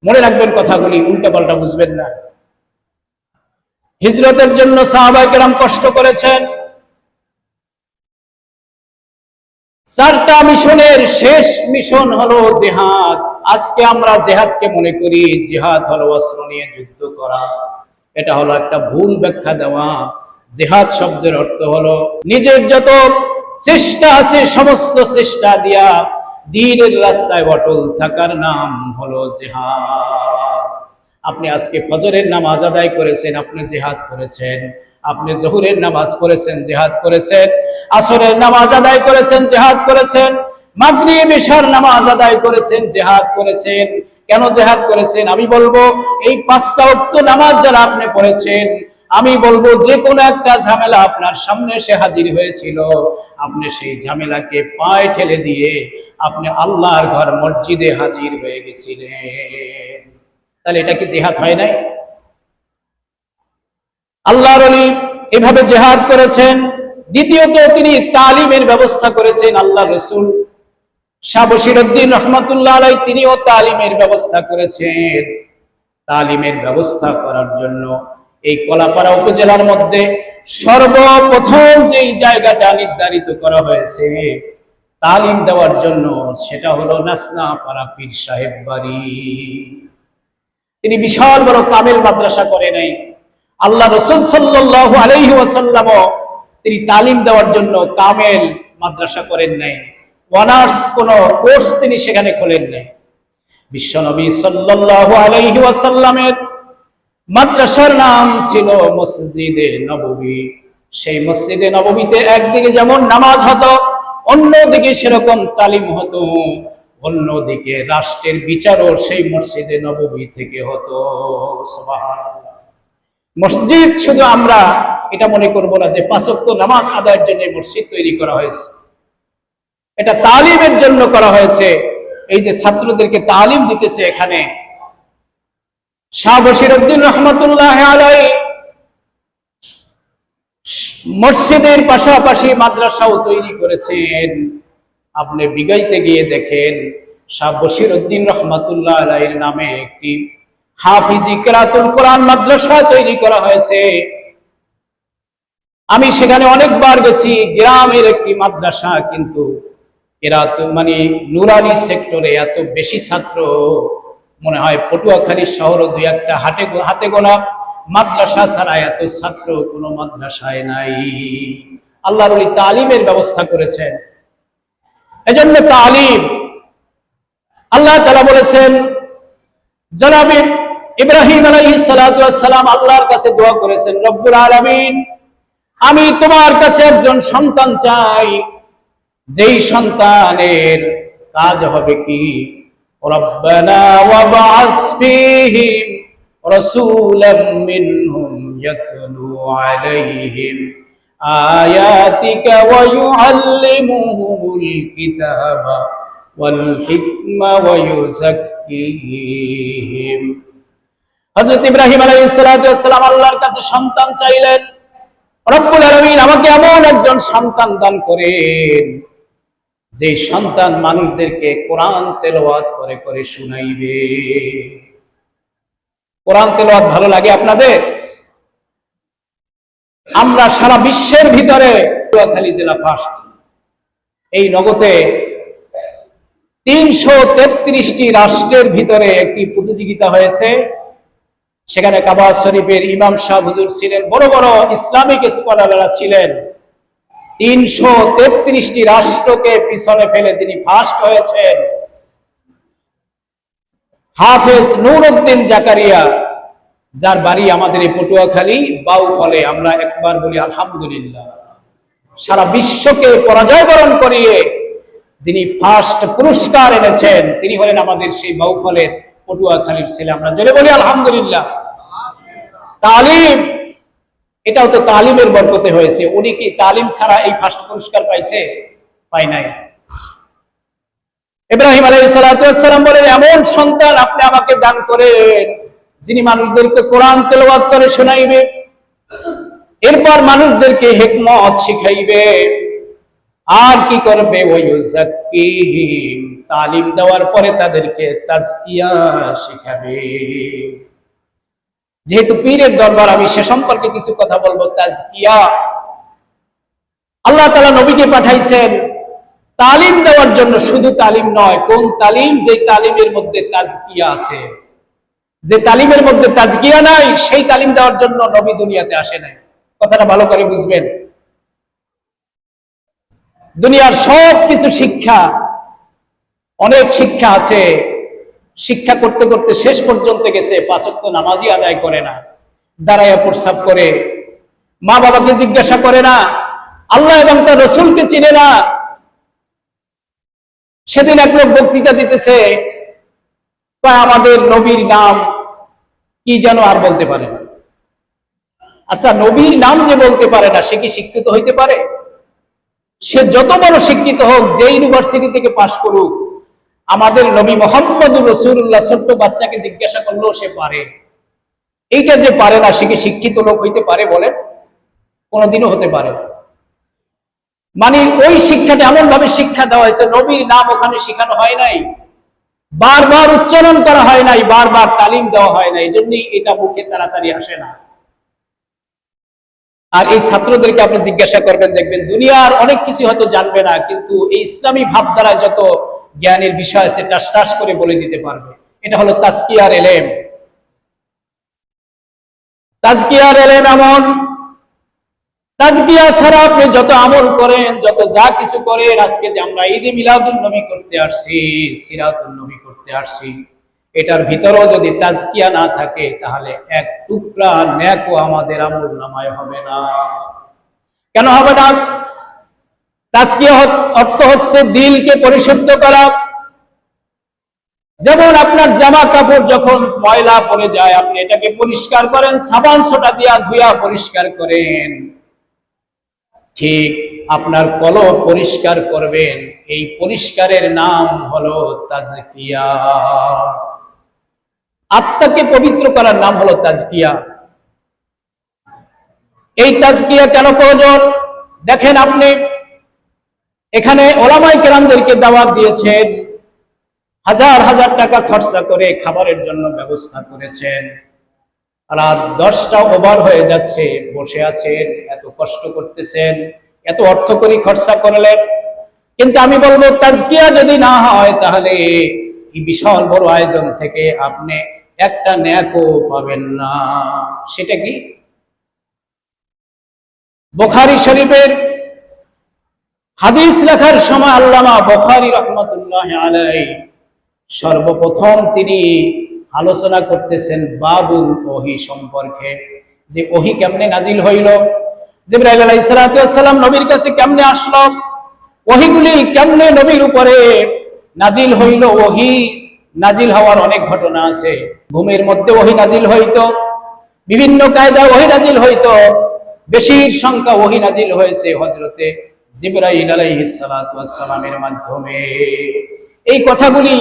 মনে রাখবেন কথাগুলি, উল্টাপাল্টা বুঝবেন না। হিজরতের জন্য সাহাবায়ে কেরাম কষ্ট করেছেন। চারটা মিশনের শেষ মিশন হলো জিহাদ। আজকে আমরা জিহাদকে মনে করি জিহাদ হলো অস্ত্র নিয়ে যুদ্ধ করা। এটা হলো একটা ভুল ব্যাখ্যা দেওয়া। জিহাদ শব্দের অর্থ হলো নিজের যত চেষ্টা আছে সমস্ত চেষ্টা দিয়া দ্বীনের রাস্তায় অটল থাকার নাম হলো জিহাদ। আপনি আজকে ফজরের নামাজ আদায় করেছেন, আপনি জিহাদ করেছেন। আপনি জোহরের নামাজ পড়েছেন, জিহাদ করেছেন। আসরের নামাজ আদায় করেছেন, জিহাদ করেছেন। মাগরিব ইশার নামাজ আদায় করেছেন, জিহাদ করেছেন। কেন জিহাদ করেছেন? আমি বলবো এই পাঁচটা ওয়াক্ত নামাজ যারা আপনি পড়েছেন, আমি বলবো যে কোনো একটা ঝামেলা আপনার সামনে এসে হাজির হয়েছিল, আপনি সেই ঝামেলাকে পায়ে ঠেলে দিয়ে আপনি আল্লাহর ঘর মসজিদে হাজির হয়ে গেছিলেন। তাহলে এটা কি জিহাদ হয় নাই? আল্লাহর ওলি এভাবে জিহাদ করেছেন। দ্বিতীয়ত তিনি তালিমের ব্যবস্থা করেছেন। আল্লাহর রাসূল শাহ বশিরউদ্দিন রহমাতুল্লাহ আলাইহি তিনিও তালিমের ব্যবস্থা করেছেন। তালিমের ব্যবস্থা করার জন্য এই কলাপাড়া উপজেলার মধ্যে সর্বপ্রথম যেই জায়গাটা নির্ধারিত করা হয়েছে তালিম দেওয়ার জন্য, সেটা হলো নাসনাপাড়া পীর সাহেব বাড়ি। তিনি বিশাল বড় কামেল মাদ্রাসা করে নাই। আল্লাহ রাসূল সাল্লাল্লাহু আলাইহি ওয়াসাল্লাম তিনি তালিম দেওয়ার জন্য কামেল মাদ্রাসা করেন নাই। অনার্স কোন কোর্স তিনি সেখানে খোলেন নাই। বিশ্বনবী সাল্লাল্লাহু আলাইহি ওয়াসাল্লামের মাদ্রাসার নাম ছিল মসজিদে নববী। সেই মসজিদে নববীতে একদিকে যেমন নামাজ হতো, অন্যদিকে সেরকম তালিম হতো। অন্যদিকে রাষ্ট্রের বিচারও সেই মসজিদে নববী থেকে হতো। সুবহানাল্লাহ। মসজিদ শুধু আমরা এটা মনে করব না যে পাঁচ ওয়াক্ত নামাজ আদায়ের জন্য মসজিদ তৈরি করা হয়েছে। এটা তালিমের জন্য করা হয়েছে। এই যে ছাত্রদেরকে তালিম দিতেছে এখানে শাহ বশিরউদ্দিন রহমাতুল্লাহ আলাইহি মসজিদের পাশাপাশি মাদ্রাসাও তৈরি করেছেন। আপনি বিগাইতে গিয়ে দেখেন শাহ বশিরউদ্দিন রহমাতুল্লাহ আলাইহির নামে একটি হাফিজি কিরাতুল কোরআন মাদ্রাসা তৈরি করা হয়েছে। আমি সেখানে অনেকবার গেছি। গ্রামের একটি মাদ্রাসা, কিন্তু কিরাত মানে নুরানি সেক্টরে এত বেশি ছাত্র মনে হয় পটুয়াখালী শহরে দুই একটা হাতে গোনা মাদ্রাসা ছাড়া এত ছাত্র কোনো মাদ্রাসায় নাই। আল্লাহর ওলি তালিমের ব্যবস্থা করেছেন। এজন্য তালিম আল্লাহ তাআলা বলেছেন, জনাবে ইব্রাহিম আলাইহিস সালাতু ওয়াস সালাম আল্লাহর কাছে দোয়া করেছেন, রব্বুল আলামিন আমি তোমার কাছে একজন সন্তান চাই, যেই সন্তানের কাজ হবে কি রব্বানা ওয়াবআস ফীহিম রাসূলাম মিনহুম ইয়াতলু আলাইহিম আয়াতিকা ওয়া ইউআল্লিমুহুমুল কিতাবা ওয়াল হিকমা ওয়া ইউযাক্কিহিম। হযরত ইব্রাহিম আলাইহিস সালাতু ওয়াস সালাম আল্লাহর কাছে সন্তান চাইলেন, রব্বুল আলামিন আমাকে এমন একজন সন্তান দান করেন যে সন্তান মানুষদেরকে কোরআন তেলাওয়াত করে করে শুনাইবে। কোরআন তেলাওয়াত ভালো লাগে আপনাদের? আমরা সারা বিশ্বের ভিতরে পটুয়াখালী জেলা ফার্স্ট। এই নগদে ৩৩৩টি রাষ্ট্রের ভিতরে একটি প্রতিযোগিতা হয়েছে। সেখানে কাবা শরীফের ইমাম সাহেব হুজুর ছিলেন, বড় বড় ইসলামিক স্কলাররা ছিলেন। ৩৩৩টি রাষ্ট্রকে পিছনে ফেলে যিনি ফার্স্ট হয়েছেন হাফেজ নুরউদ্দিন জাকারিয়া, যার বাড়ি আমাদের এই পটুয়াখালী বাউফলে। আমরা একবার বলি আলহামদুলিল্লাহ। সারা বিশ্বকে পরাজয় বরণ করিয়ে যিনি ফার্স্ট পুরস্কার এনেছেন তিনি হলেন আমাদের সেই বাউফলের পটুয়াখালীর ছেলে। আমরা জোরে বলি আলহামদুলিল্লাহ। তালিম, এটাও তো তালিমের বরকতে হয়েছে। উনি কি তালিম ছাড়া এই ফার্স্ট পুরস্কার পাইছে? পাই নাই। ইব্রাহিম আলাইহিস সালাতু ওয়াস সালাম বলেন, এমন সন্তান আপনি আমাকে দান করেন যিনি মানুষদেরকে কোরআন তেলাওয়াত করে শোনাইবে, এরপর মানুষদেরকে হিকমত শিখাইবে, আর কি করবে? ওয়ায়ুযাক্কিহিম, তালিম দেওয়ার পরে তাদেরকে তাজকিয়া শিখাবে। যেহেতু পীরের দরবার, আমি সে সম্পর্কে কিছু কথা বলবো। তাজকিয়া, আল্লাহ তাআলা নবীকে পাঠাইছেন তালিম দেওয়ার জন্য। শুধু তালিম নয়, কোন তালিম? যে তালিমের মধ্যে তাজকিয়া আছে। যে তালিমের মধ্যে তাজকিয়া নাই সেই তালিম দেওয়ার জন্য নবী দুনিয়াতে আসে নাই। কথাটা ভালো করে বুঝবেন। দুনিয়ার সব কিছু শিক্ষা, অনেক শিক্ষা আছে, শিক্ষা করতে করতে শেষ পর্যন্ত গেছে 5 ওয়াক্ত নামাজই আদায় করে না, দাঁড়াইয়া প্রস্রাব করে, মা বাবাকে জিজ্ঞাসা করে না, আল্লাহ এবং তার রসুলকে চিনে না। সেদিন এক লোক বক্তৃতা দিতেছে, আমাদের নবীর নাম কি যেন আর বলতে পারে না। আচ্ছা, নবীর নাম যে বলতে পারে না সে কি শিক্ষিত হইতে পারে? সে যত বড় শিক্ষিত হোক, যে ইউনিভার্সিটি থেকে পাশ করুক, আমাদের নবী মুহাম্মদুর রাসূলুল্লাহ ছোট্ট বাচ্চাকে জিজ্ঞাসা করলেও সে পারে। এইটা যে পারে না সে কি শিক্ষিত লোক হইতে পারে? বলেন, কোনোদিনও হতে পারে না। মানে ওই শিক্ষাটা এমন ভাবে শিক্ষা দেওয়া হয়েছে, নবীর নাম ওখানে শেখানো হয় নাই, বারবার উচ্চারণ করা হয় নাই, বারবার তালিম দেওয়া হয় নাই, এই জন্যই এটা মুখে তাড়াতাড়ি আসে না। আর এই ছাত্রদেরকে আপনি জিজ্ঞাসা করবেন, দেখবেন দুনিয়ার অনেক কিছু হয়তো জানবে না, কিন্তু এই ইসলামী ভাবধারায় যত জ্ঞানের বিষয় আছে টাস টাস করে বলে দিতে পারবে। এটা হলো তাজকিয়ার এলেম। তাজকিয়ার এলেম এমন, তাজকিয়া ছাড়া আপনি যত আমল করেন, যত যা কিছু করেন, আজকে যে আমরা ঈদে মিলাদুন নবী করতে আসছি, সিরাতুন নবী করতে আসছি, এটার ভিতরেও যদি তাজকিয়া না থাকে তাহলে এক টুকরা নেকও আমাদের আমল নামায় হবে না। কেন হবে না? তাজকিয়া অর্থ হচ্ছে দিলকে পরিশুদ্ধ করা। যেমন আপনার জামা কাপড় যখন ময়লা পড়ে যায় আপনি এটাকে পরিষ্কার করেন, সাবান সোটা দিয়া ধুইয়া পরিষ্কার করেন, ঠিক আপনার কলব পরিষ্কার করবেন, এই পরিষ্কারের নাম হলো তাজকিয়া। আত্মাকে পবিত্র করার নাম হলো তাজকিয়া। এই তাজকিয়া কেন প্রয়োজন? দেখেন, আপনি এখানে ওলামায়ে কেরামদেরকে দাওয়াত দিয়েছেন, হাজার হাজার টাকা খরচা করে খাবারের জন্য ব্যবস্থা করেছেন, রাত 10টা ওভার হয়ে যাচ্ছে, বসে আছেন, এত কষ্ট করতেছেন, এত অর্থ করি খরচা করলেন, কিন্তু আমি বলবো তাজকিয়া যদি না হয় তাহলে এই বিশাল বড় আয়োজন থেকে আপনি একটা নেকও পাবেন না। সেটা কি? বুখারী শরীফের হাদিস লেখার সময় আল্লামা বুখারী রাহমাতুল্লাহ আলাইহি সর্বপ্রথম তিনি আলোচনা করতেছেন বাবুল ওহী সম্পর্কে, যে ওহী কেমনে নাজিল হইল, জিবরাইল আলাইহিস সালাতু ওয়াস সালাম নবীর কাছে কেমনে আসলো, ওহীগুলি কেমনে নবীর উপরে নাজিল হইল। ওহী নাজিল হওয়ার অনেক ঘটনা আছে। ঘুমের মধ্যে ওহী নাজিল হইতো, বিভিন্ন কায়দায় ওহী নাজিল হইতো, বেশির সংখ্যা ওহী নাজিল হয়েছে হযরতে জিবরাইল আলাইহিস সালাতু ওয়াস সালামের মাধ্যমে। এই কথাগুলি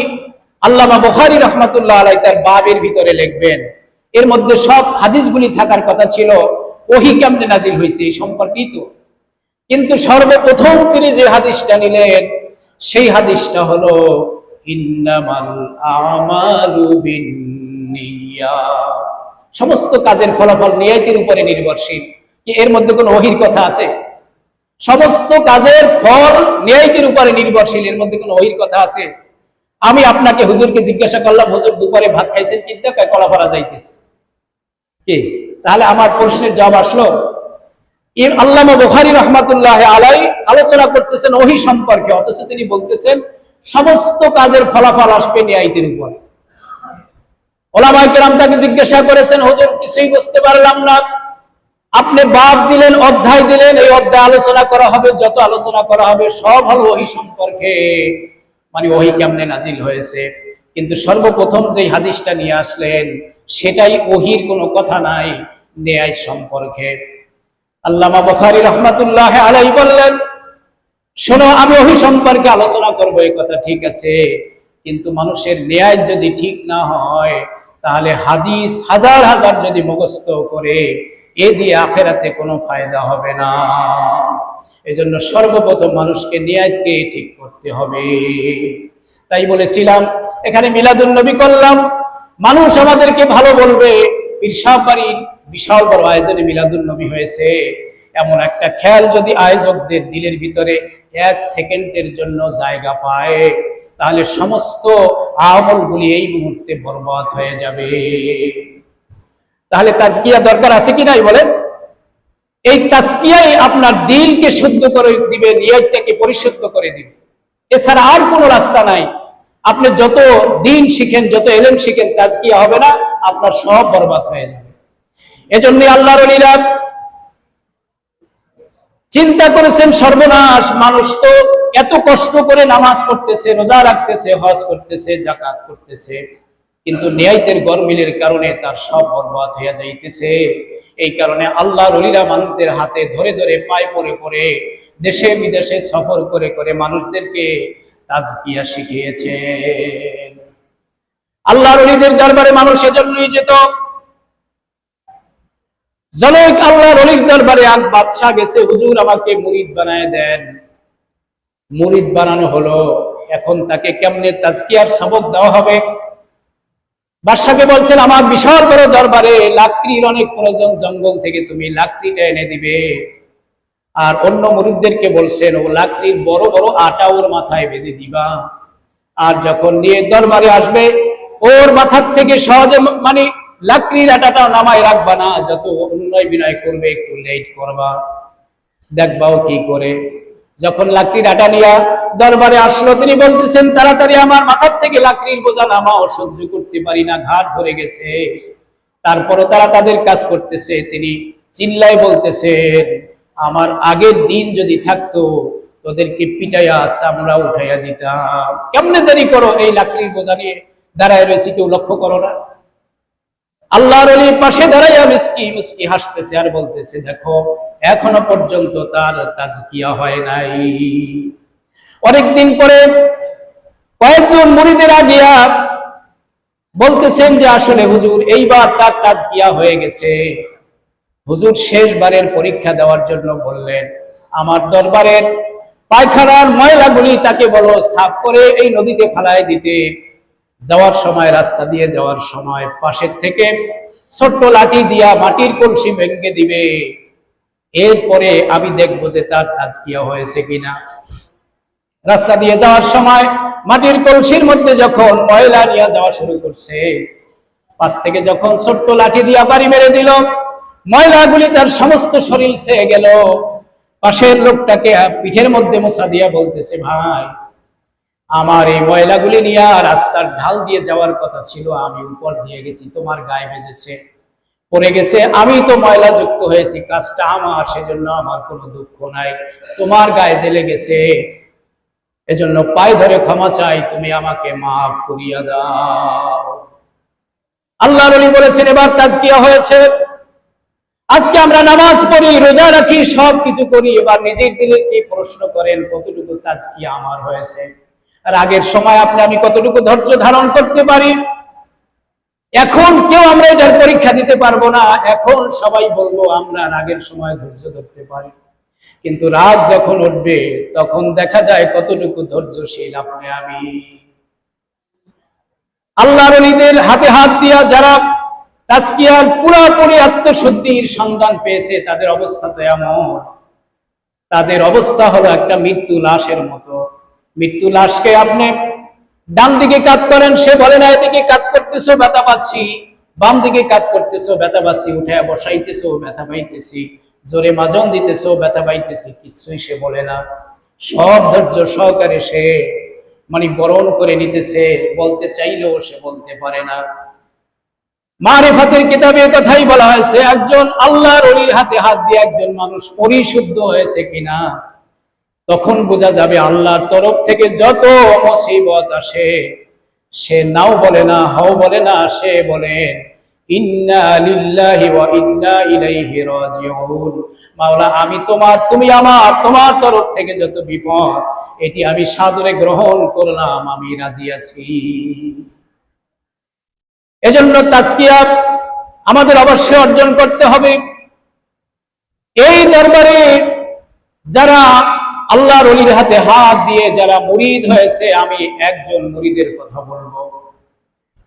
আল্লামা বুখারী রাহমাতুল্লাহ আলাইহি তার বাবের ভিতরে লিখবেন। এর মধ্যে সব হাদিসগুলি থাকার কথা ছিল, ওহী কেমনে নাজিল হয়েছে এই সম্পর্কিত। কিন্তু সর্বপ্রথম তিনি যে হাদিসটা নিলেন সেই হাদিসটা হলো ইন্নামাল আমালু বিন্নিয়াত, সমস্ত কাজের ফলাফল নিয়তের উপরে নির্ভরশীল। কি এর মধ্যে কোনো ওহীর কথা আছে? সমস্ত কাজের ফল নিয়তের উপরে নির্ভরশীল, এর মধ্যে কোনো ওহীর কথা আছে? আমি আপনাকে হুজুরকে জিজ্ঞাসা করলাম, হুজুর দুপুরে ভাত খাইছেন কিনতে? কলা ভরা যাইতেছে কি? তাহলে আমার প্রশ্নের জবাব আসলো। আল্লামা বুখারী রাহমাতুল্লাহ আলাইহি আলোচনা করতেছেন ওহী সম্পর্কে, অথচ তিনি বলতেছেন সমস্ত কাজের ফলাফল আসবে নিয়তের উপরে। ওলামায়ে কেরাম তাকে জিজ্ঞাসা করেছেন, হুজুর কিছুই বুঝতে পারলাম না, আপনি বাব দিলেন, অধ্যায় দিলেন, এই অধ্যায় আলোচনা করা হবে, যত আলোচনা করা হবে সব হলো ওহী সম্পর্কে, মানে ওহী কেমনে নাজিল হয়েছে, কিন্তু সর্বপ্রথম যে হাদিসটা নিয়ে আসলেন সেটাই ওহীর কোনো কথা নাই, ন্যায় সম্পর্কে। আল্লামা বুখারী রাহমাতুল্লাহি আলাইহি বললেন, শোনো, আমি ওহী সম্পর্কে আলোচনা করব, এই কথা ঠিক আছে, কিন্তু মানুষের ন্যায় যদি ঠিক না হয় তাহলে হাদিস হাজার হাজার যদি মুখস্থ করে এ দিয়ে আখেরাতে কোনো ফায়দা হবে না। এজন্য সর্বপ্রথম মানুষকে ন্যায়কে ঠিক করতে হবে। তাই বলেছিলাম এখানে মিলাদুন নবী করলাম, মানুষ আমাদেরকে ভালো বলবে। পীর সাহেব বাড়ির বিশাল বড় আয়োজনে মিলাদুন নবী হয়েছে, এমন একটা খেয়াল যদি আয়োজকদের দিলের ভিতরে 1 সেকেন্ডের জন্য জায়গা পায় তাহলে সমস্ত আমলগুলি এই মুহূর্তে বরবাদ হয়ে যাবে। তাহলে তাজকিয়া দরকার আছে কি নাই বলেন? এই তাজকিয়াই আপনার দিলকে শুদ্ধ করে দিবে, নিয়তটাকে পরিশুদ্ধ করে দিবে, এছাড়া আর কোনো রাস্তা নাই। আপনি যত দিন শিখেন, যত ইলম শিখেন, তাজকিয়া হবে না, আপনার সব বরবাদ হয়ে যাবে। এজন্য আল্লাহর ওলিরা চিন্তা করেছেন, সর্বনাশ, মানুষ তো এত কষ্ট করে নামাজ পড়তেছে, রোজা রাখতেছে, হজ করতেছে, যাকাত করতেছে, কিন্তু নিয়াতের গরমিলের কারণে তার সব বরবাদ হয়ে যাইতেছে। এই কারণে আল্লাহর ওলিরা মানুষদের হাতে ধরে ধরে, পায়ে পড়ে পড়ে, দেশে বিদেশে সফর করে করে মানুষদেরকে তাজকিয়া শিখিয়েছে। আল্লাহর ওলিদের দরবারে মানুষ এজন্যই যেত। জনক আল্লাহর ওলির দরবারে এক বাদশা গেছে, হুজুর আমাকে মুরিদ বানায় দেন। মুরিদ বানানো হলো, এখন তাকে কেমনে তাজকিয়ার সবক দেওয়া হবে। বাদশাকে বলছেন, আমার বিশাল বড় দরবারে লাকড়ির অনেক প্রয়োজন, জঙ্গল থেকে তুমি লাকড়িটা এনে দিবে। আর অন্য মুরিদদেরকে বলছেন, ও লাকড়ির বড় বড় আটা ওর মাথায় বেঁধে দিবা, আর যখন নিয়ে দরবারে আসবে ওর মাথার থেকে সহজে মানে লাকড়ির আটাটা নামায় রাখবা না, যত অনুনয় বিনয় করবে একটু লেট করবা, দেখবাও কি করে। যখন লাকড়ির আটা নিয়ে দরবারে আসলো, তিনি বলতেছেন, তাড়াতাড়ি আমার মাথার থেকে লাকড়ির বোঝা নামাও, সহ্য করতে পারি না, ঘাট ধরে গেছে। তারপরও তারা তাদের কাজ করতেছে। তিনি চিল্লায় বলতেছেন, আমার আগের দিন যদি থাকতো তোদেরকে পিটাইয়া চামড়া উঠাইয়া দিতাম, কেমনে দেরি করো, এই লাকড়ির বোঝা নিয়ে দাঁড়ায় রয়েছে, কেউ লক্ষ্য করো না? আল্লাহর ওলির পাশে দাঁড়াইয়া মিসকি মিসকি হাসতেছে আর বলতেছে, দেখো এখনো পর্যন্ত তার তাজকিয়া হয় নাই। অনেকদিন পরে কয়েকজন মুরিদেরা গিয়া বলতেছেন যে আসলে হুজুর এইবার তার তাজকিয়া হয়ে গেছে। হুজুর শেষবারের পরীক্ষা দেওয়ার জন্য বললেন, আমার দরবারের পায়খানার ময়লাগুলি তাকে বলো সাফ করে এই নদীতে ফেলায় দিতে। যাওয়ার সময়, রাস্তা দিয়ে যাওয়ার সময় পাশের থেকে ছোট্ট লাঠি দিয়া মাটির কলসি ভেঙে দিবে। এরপরে আমি দেখবো যে তার তাজকিয়া হয়েছে কিনা। রাস্তা দিয়ে যাওয়ার সময় মাটির কলসির মধ্যে যখন ময়লা নিয়ে যাওয়া শুরু করছে, পাশ থেকে যখন ছোট্ট লাঠি দিয়া বাড়ি মেরে দিল, ময়লাগুলি তার সমস্ত শরীর ছেয়ে গেল। পাশের লোকটাকে পিঠের মধ্যে মোছা দিয়া বলতেছে, ভাই আমার এই ময়লাগুলি নিয়ে রাস্তার ঢাল দিয়ে যাওয়ার কথা ছিল, আমি উপর দিয়ে গেছি, তোমার গায়ে বেজেছে, পড়ে গেছে, আমি তো ময়লা যুক্ত হয়েছি, কাজটা আমার, সেজন্য আমার কোনো দুঃখ নাই, তোমার গায়ে জেলে গেছে, এজন্য পায়ে ধরে ক্ষমা চাই, তুমি আমাকে মাফ করিয়া দাও। আল্লাহর ওলি বলেছেন, এবার তাজকিয়া হয়েছে। আজকে আমরা নামাজ পড়ি, রোজা রাখি, সব কিছু করি, এবার নিজের দিলকে প্রশ্ন করেন কতটুকু তাজকিয়া আমার হয়েছে। আর আগের সময় আমি কতটুকু ধৈর্য ধারণ করতে পারি। এখন কেউ আমরা এটার পরীক্ষা দিতে পারবো না। এখন সবাই বলবো আমরা আগের সময় ধৈর্য ধরতে পারি, কিন্তু রাত যখন উঠবে তখন দেখা যায় কতটুকু ধৈর্যশীল আমি। আল্লাহর ওলিদের হাতে হাত দিয়া যারা তাজকিয়ার পুরোপুরি আত্মশুদ্ধির সন্ধান পেয়েছে, তাদের অবস্থা তো এমন, তাদের অবস্থা হলো একটা মৃত্যু লাশের মতো। মৃত্যু লাশকে আপনি ডান দিকে কাত করেন, সে বলে না এদিকে কাত করতেছো ব্যথা পাচ্ছি, বাম দিকে কাত করতেছো ব্যথা পাচ্ছি, উঠে বসাইতেছো ব্যথা পাইতেছি, জোরে মাজন দিতেছো ব্যথা পাইতেছি, কিছুই সে বলে না। সব ধৈর্য সহকারে সে মানে বরণ করে নিতেছে, বলতে চাইলেও সে বলতে পারে না। মারিফাতের কিতাবে কথাই বলা হয়েছে, একজন আল্লাহর ওলির হাতে হাত দিয়ে একজন মানুষ পরিশুদ্ধ হয়েছে কিনা তখন বোঝা যাবে আল্লাহর তরফ থেকে যত মুসিবত আসে সে নাও বলে না, হাও বলে না, সে বলে ইন্না লিল্লাহি ওয়া ইন্না ইলাইহি রাজিউন। মাওলা, আমি তোমার, তুমি আমার, তোমার তরফ থেকে যত বিপদ এটি আমি সাদরে গ্রহণ করলাম, আমি রাজি আছি। এজন্য তাজকিয়া আমাদের অবশ্যই অর্জন করতে হবে। এই দরবারে যারা আল্লাহর ওলির হাতে হাত দিয়ে যারা মুরিদ হয়েছে, আমি একজন মুরিদের কথা বলবো,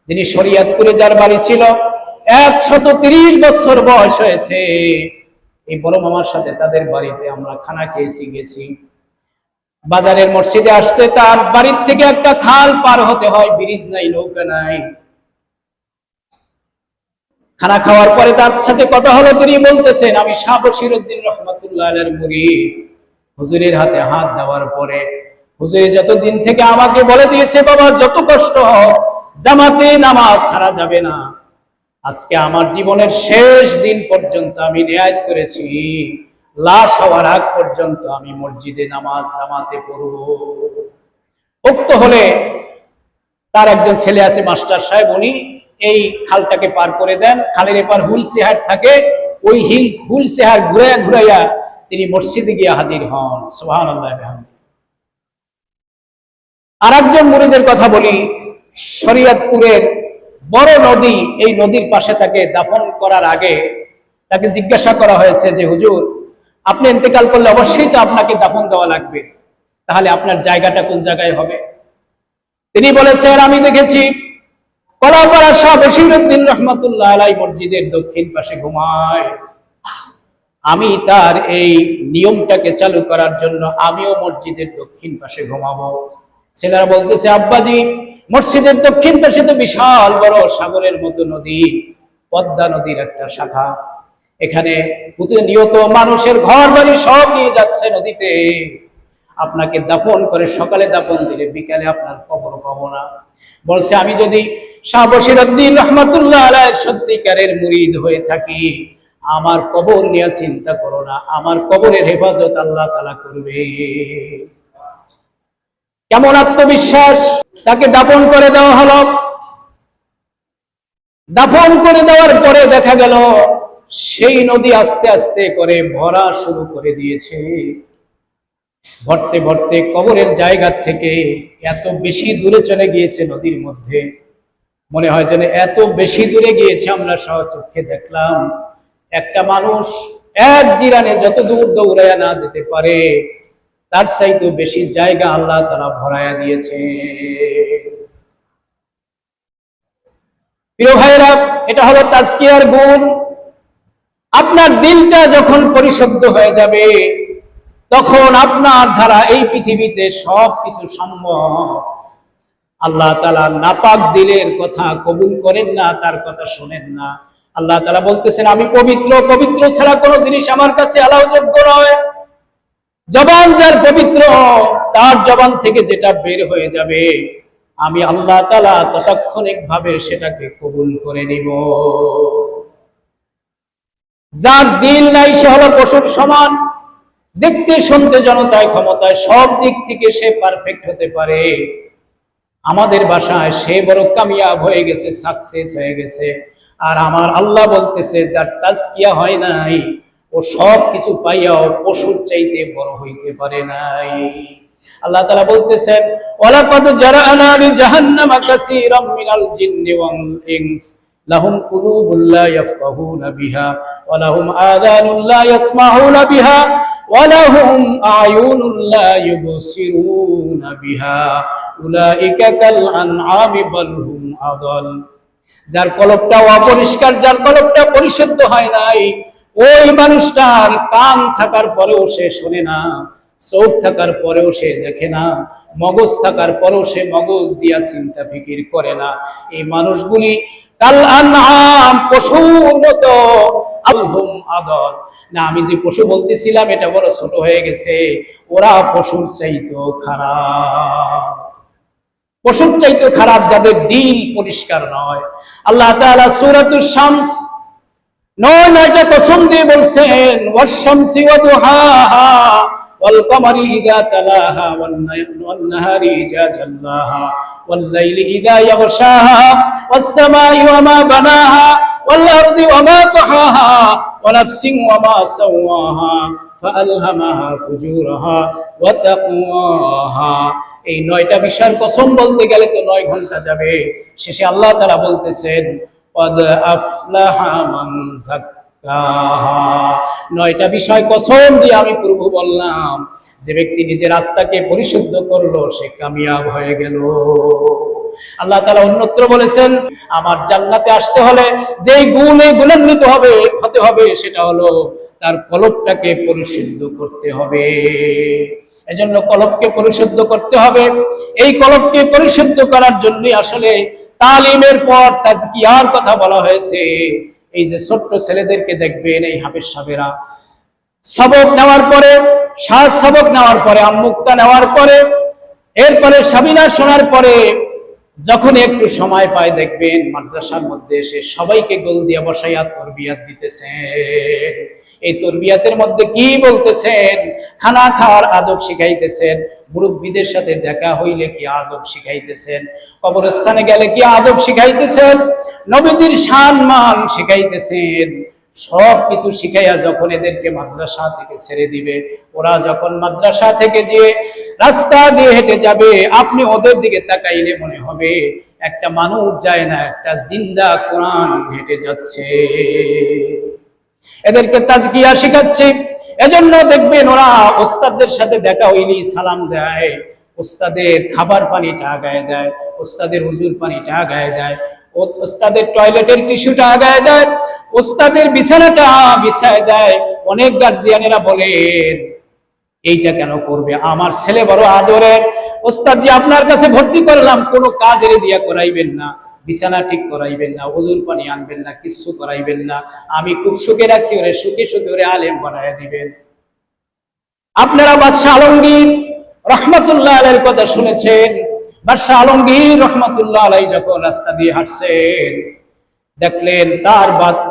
যিনি শরীয়তপুরে যার বাড়ি ছিল, 130 বছর বয়স হয়েছে। এই বড় মামার সাথে তাদের বাড়িতে আমরা খানা খেয়েছি, গেছি। বাজারের মসজিদে আসতে তার বাড়ির থেকে একটা খাল পার হতে হয়, ব্রিজ নাই, নৌকা নাই। খানা খাওয়ার পরে তার সাথে কথা হলো, তিনি বলতেছেন আমি শাহ বশিরউদ্দিন রহমাতুল্লাহ আলাইহির মুরিদ। হুজুরের হাতে হাত দেওয়ার পরে হুজুর যতদিন থেকে আমাকে বলে দিয়েছে, বাবা যত কষ্ট হোক জামাতে নামাজ ছাড়া যাবে না। আজকে আমার জীবনের শেষ দিন পর্যন্ত আমি নিয়াত করেছি, লাশ হওয়ার আগ পর্যন্ত আমি মসজিদে নামাজ জামাতে পড়ব। উক্ত হলে তার একজন ছেলে আছে মাস্টার সাহেব, উনি এই খালটাকে পার করে দেন। খালের এপার হুল চেহার থাকে, ওই হুল চেহার ঘুরাইয়া ঘুরাইয়া তিনি মসজিদে গিয়ে হাজির হন। সুবহানাল্লাহ। আর একজন মুরিদের কথা বলি, শরীয়তপুরের বড় নদী, এই নদীর পাশে তাকে দাফন করার আগে তাকে জিজ্ঞাসা করা হয়েছে যে হুজুর, আপনি ইন্তেকাল করলে অবশ্যই তো আপনাকে দাফন দেওয়া লাগবে, তাহলে আপনার জায়গাটা কোন জায়গায় হবে? তিনি বলেছেন আমি দেখেছি কলাপাড়া শাহ বশিরউদ্দিন রহমাতুল্লাহ আলাইহি মসজিদের দক্ষিণ পাশে ঘুমায়। আমি তার এই নিয়মটাকে চালু করার জন্য আমিও মসজিদের দক্ষিণ পাশে ঘুমাবো। ছেলেরা বলতেছে আব্বাজি, মসজিদের দক্ষিণ পাশে তো বিশাল বড় সাগরের মতো নদী, পদ্মা নদীর একটা শাখা, এখানে প্রতিনিয়ত মানুষের ঘর বাড়ি সব নিয়ে যাচ্ছে নদীতে। আপনাকে দাফন করে সকালে দাফন দিলে বিকালে আপনার কবর পাবো না। বলছে আমি যদি শাহ বশিরউদ্দিন রহমাতুল্লাহ আলাইহির সত্যিকারের মুরিদ হয়ে থাকি, আমার কবর নিয়ে চিন্তা করো না, আমার কবরের হেফাজত আল্লাহ তাআলা করবে। কেমন আত্মবিশ্বাস! তাকে দাফন করে দেওয়া হলো। দাফন করে দেওয়ার পরে দেখা গেল সেই নদী আস্তে আস্তে করে ভরা শুরু করে দিয়েছে। ভরতে ভরতে কবরের জায়গা থেকে এত বেশি দূরে চলে গিয়েছে নদীর মধ্যে, মনে হয় যেন এত বেশি দূরে গিয়েছে। আমরা সচক্ষে দেখলাম একটা মানুষ এক জিরানে যত দূর দৌড়াইয়া না যেতে পারে তার চাইতে বেশি জায়গা আল্লাহ তাআলা ভরাইয়া দিয়েছে। প্রিয় ভাইরা, এটা হলো তাজকিয়ার গুণ। আপনার দিলটা যখন পরিশুদ্ধ হয়ে যাবে তখন আপনার দ্বারা এই পৃথিবীতে সবকিছু সম্ভব। আল্লাহ তাআলা নাপাক দিলের কথা কবুল করেন না, তার কথা শোনেন না। আল্লাহ তাআলা বলতেছেন আমি পবিত্র, পবিত্র ছাড়া কোনো জিনিস আমার কাছে আলাওযোগ্য নয়। জবান যার পবিত্র, তার জবান থেকে যেটা বের হয়ে যাবে আমি আল্লাহ তাআলা তাৎক্ষণিকভাবে সেটাকে কবুল করে নিব। যার দিল নাই সে হলো পশুর সমান, দেখতে শুনতে জনতায় ক্ষমতায় সব দিক থেকে সে পারফেক্ট হতে পারে। আমাদের ভাষায় সে বড় কামিয়াব হয়ে গেছে, সাকসেস হয়ে গেছে। আর আমার আল্লাহ বলতেছে যার তাজকিয়া হয় নাই ও সব কিছু পাইয়াও পশুর চাইতে বড় হইতে পারে নাই। আল্লাহ তাআলা বলতেছেন ওয়ালাকাদ জারা'না লিজাহান্নামা কাসীরাম মিনাল জিন্নি ওয়াল ইনস লাহুম কুলুবুন লা ইয়াফকাহুনা বিহা ওয়া লাহুম আযানুন লা ইয়াসমাউনা বিহা ওয়া লাহুম আ'য়ুনুন লা ইউবসিরুনা বিহা উলাইকা কাল আনআমি বাল হুম আদাল। যার কলবটা অপরিষ্কার, যার কলবটা পরিশুদ্ধ হয় নাই, ওই মানুষটার কান থাকার পরেও সে শোনে না, চোখ থাকার পরেও সে দেখে না, মগজ থাকার পরেও সে মগজ দিয়া চিন্তা ফিকির করে না। এই মানুষগুলি কাল আনআম, পশুর মতো, আলহুম আদল। না, আমি যে পশু বলতেছিলাম এটা বড় ছোট হয়ে গেছে, ওরা পশুর চাইতেও খারাপ। পশুর চাইতে খারাপ যাদের দিল পরিষ্কার নয়। আল্লাহ তাআলা সূরাতুশ শামস ৯টা কসম দিয়ে বলছেন, ওয়াশ-শামসি ওয়া দুহাহা ওয়াল কমারি ইযা তালাহা ওয়ান নাহারি ইযা জাল্লাহা ওয়াল লাইলি ইযা ইয়াগশাহা ওয়াস সামাই ওয়া মা বানাহা ওয়াল আরদি ওয়া মা তাহাহা ওয়া নাফসিন ওয়া মা সাওয়াহা ফাআলহামাহা ফুজুরাহা ওয়া তাকওয়াহা। এই ৯টা বিষয়ের কসম বলতে গেলে তো ৯ ঘন্টা যাবে। শেষে আল্লাহ তাআলা বলতেছেন, ক্বাদ আফলাহা মান যাক্কাহা। ৯টা বিষয় কসম দিয়ে আমি প্রভু বললাম, যে ব্যক্তি নিজের আত্মাকে পরিশুদ্ধ করলো সে কামিয়াব হয়ে গেল। আল্লাহ তাআলা অন্যত্র বলেছেন, আমার জান্নাতে আসতে হলে যেই গুণে গুণান্বিত হতে হবে সেটা হলো তার কলবটাকে পরিশুদ্ধ করতে হবে। এজন্য কলবকে পরিশুদ্ধ করতে হবে। এই কলবকে পরিশুদ্ধ করার জন্যই আসলে তালিমের পর তাজকিয়ার কথা বলা হয়েছে। এই যে ছোট্ট ছেলেদেরকে দেখবেন, এই হাফেজ সাহেবেরা সবক নেওয়ার পরে, সবক নেওয়ার পরে, আম্মুক্তা নেওয়ার পরে, এরপরে সাবিনা শোনার পরে যখন একটু সময় পায় দেখবেন মাদ্রাসার মধ্যে এসে সবাইকে গোল দিয়ে বসাইয়া তরবিয়াত দিতেছেন। এই তরবিয়াতের মধ্যে কি বলতেছেন? খানা খাওয়ার আদব শিখাইতেছেন, মুরব্বীদের সাথে দেখা হইলে কি আদব শিখাইতেছেন, কবরস্থানে গেলে কি আদব শিখাইতেছেন, নবীজির সম্মান শিখাইতেছেন। সব কিছু শিখাইয়া যখন এদেরকে মাদ্রাসা থেকে ছেড়ে দিবে, ওরা যখন মাদ্রাসা থেকে যে রাস্তা দিয়ে হেঁটে যাবে, আপনি ওদের দিকে তাকাইলে মনে হবে একটা মানুষ যায় না, একটা জিন্দা কোরআন হেঁটে যাচ্ছে। এদেরকে তাজকিয়া শিখাচ্ছে। এজন্য দেখবেন ওরা ওস্তাদদের সাথে দেখা হইলেই সালাম দেয়, ওস্তাদের খাবার পানিটা আগায় দেয়, ওস্তাদের উজুর পানিটা আগায় দেয়, ওস্তাদের টয়লেটের টিস্যুটা আগায় দেয়, ওস্তাদের বিছানাটা বিছায় দেয়। অনেক গার্জিয়ানেরা বলেন, এইটা কেন করবে? আমার ছেলে বড় আদরের, ওস্তাদ জি আপনার কাছে ভর্তি করলাম, কোনো কাজের দিয়া করাইবেন না, বিছানা ঠিক করাইবেন না, ওজুর পানি আনবেন না, কিছু করাইবেন না, আমি খুব সুখে রাখছি ওরে, সুখে সুখে ওরে আলেম বানায় দিবেন। আপনারা বাদশাহ আলমগীর রহমতুল্লাহ আলাইহির কথা শুনেছেন। বাদশাহ আলমগীর রহমতুল্লাহ আলাইহি যখন রাস্তা দিয়ে হাঁটছেন, দেখলেন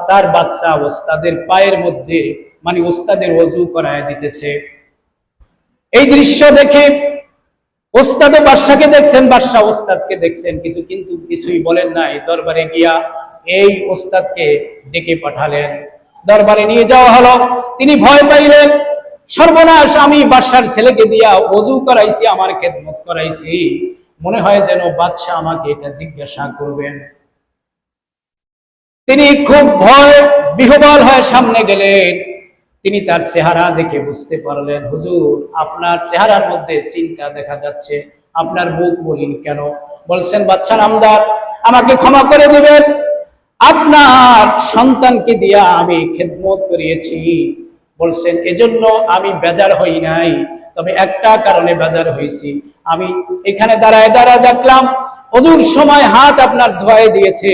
তার বাচ্চা ওস্তাদের পায়ের মধ্যে, মানে ওস্তাদের ওযু করায় দিতেছে। এই দৃশ্য দেখে ওস্তাদও বাদশাকে দেখছেন, বাদশাহ ওস্তাদকে দেখছেন, কিন্তু কিছুই বলেন নাই। দরবারে গিয়া এই ওস্তাদকে ডেকে পাঠালেন, দরবারে নিয়ে যাওয়া হলো। তিনি ভয় পাইলেন, সর্বনাশ, আমি বাদশার ছেলেকে দিয়া ওযু করাইছি, আমার খেদমত করাইছি, মনে হয় যেন বাদশাহ আমাকে এটা জিজ্ঞাসা করবেন। তিনি খুব ভয় বিহ্বল হয়ে সামনে গেলেন। তিনি তার চেহারা দেখে বুঝতে পারলেন, হুজুর আপনার চেহারার মধ্যে চিন্তা দেখা যাচ্ছে, আপনার মুখ মলিন কেন? বলছেন, বাদশা নামদার, আমাকে ক্ষমা করে দিবেন, আপনার সন্তানকে দিয়া আমি খেদমত করিয়েছি। বলছেন, এজন্য আমি বেজার হই নাই, তবে একটা কারণে বেজার হয়েছি। আমি এখানে দাঁড়ায় দেখলাম ওযুর সময় হাত আপনার ধোয়ায় দিয়েছে,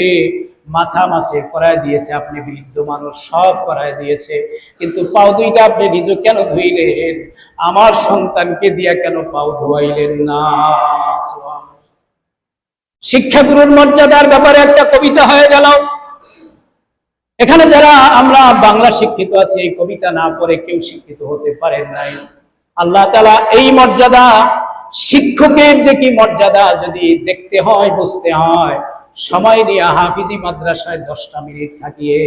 মাথা মাসে করায় দিয়েছে, আপনি বৃদ্ধ মানুষ, সব করায় দিয়েছে, কিন্তু পাও দুইটা আপনি নিজে কেন ধুইলেন? আমার সন্তানকে দিয়া কেন পাও ধোয়াইলেন না? শিক্ষাগুরুর মর্যাদার ব্যাপারে একটা কবিতা হয়ে গেল। এখানে যারা আমরা বাংলা শিক্ষিত আছি, এই কবিতা না পড়ে কেউ শিক্ষিত হতে পারেন নাই। আল্লাহ তাআলা এই মর্যাদা, শিক্ষকের যে কি মর্যাদা যদি দেখতে হয়, বুঝতে হয়, সময় নিয়ে হাফিজি মাদ্রাসায় 10টা মিনিট থাকিয়ে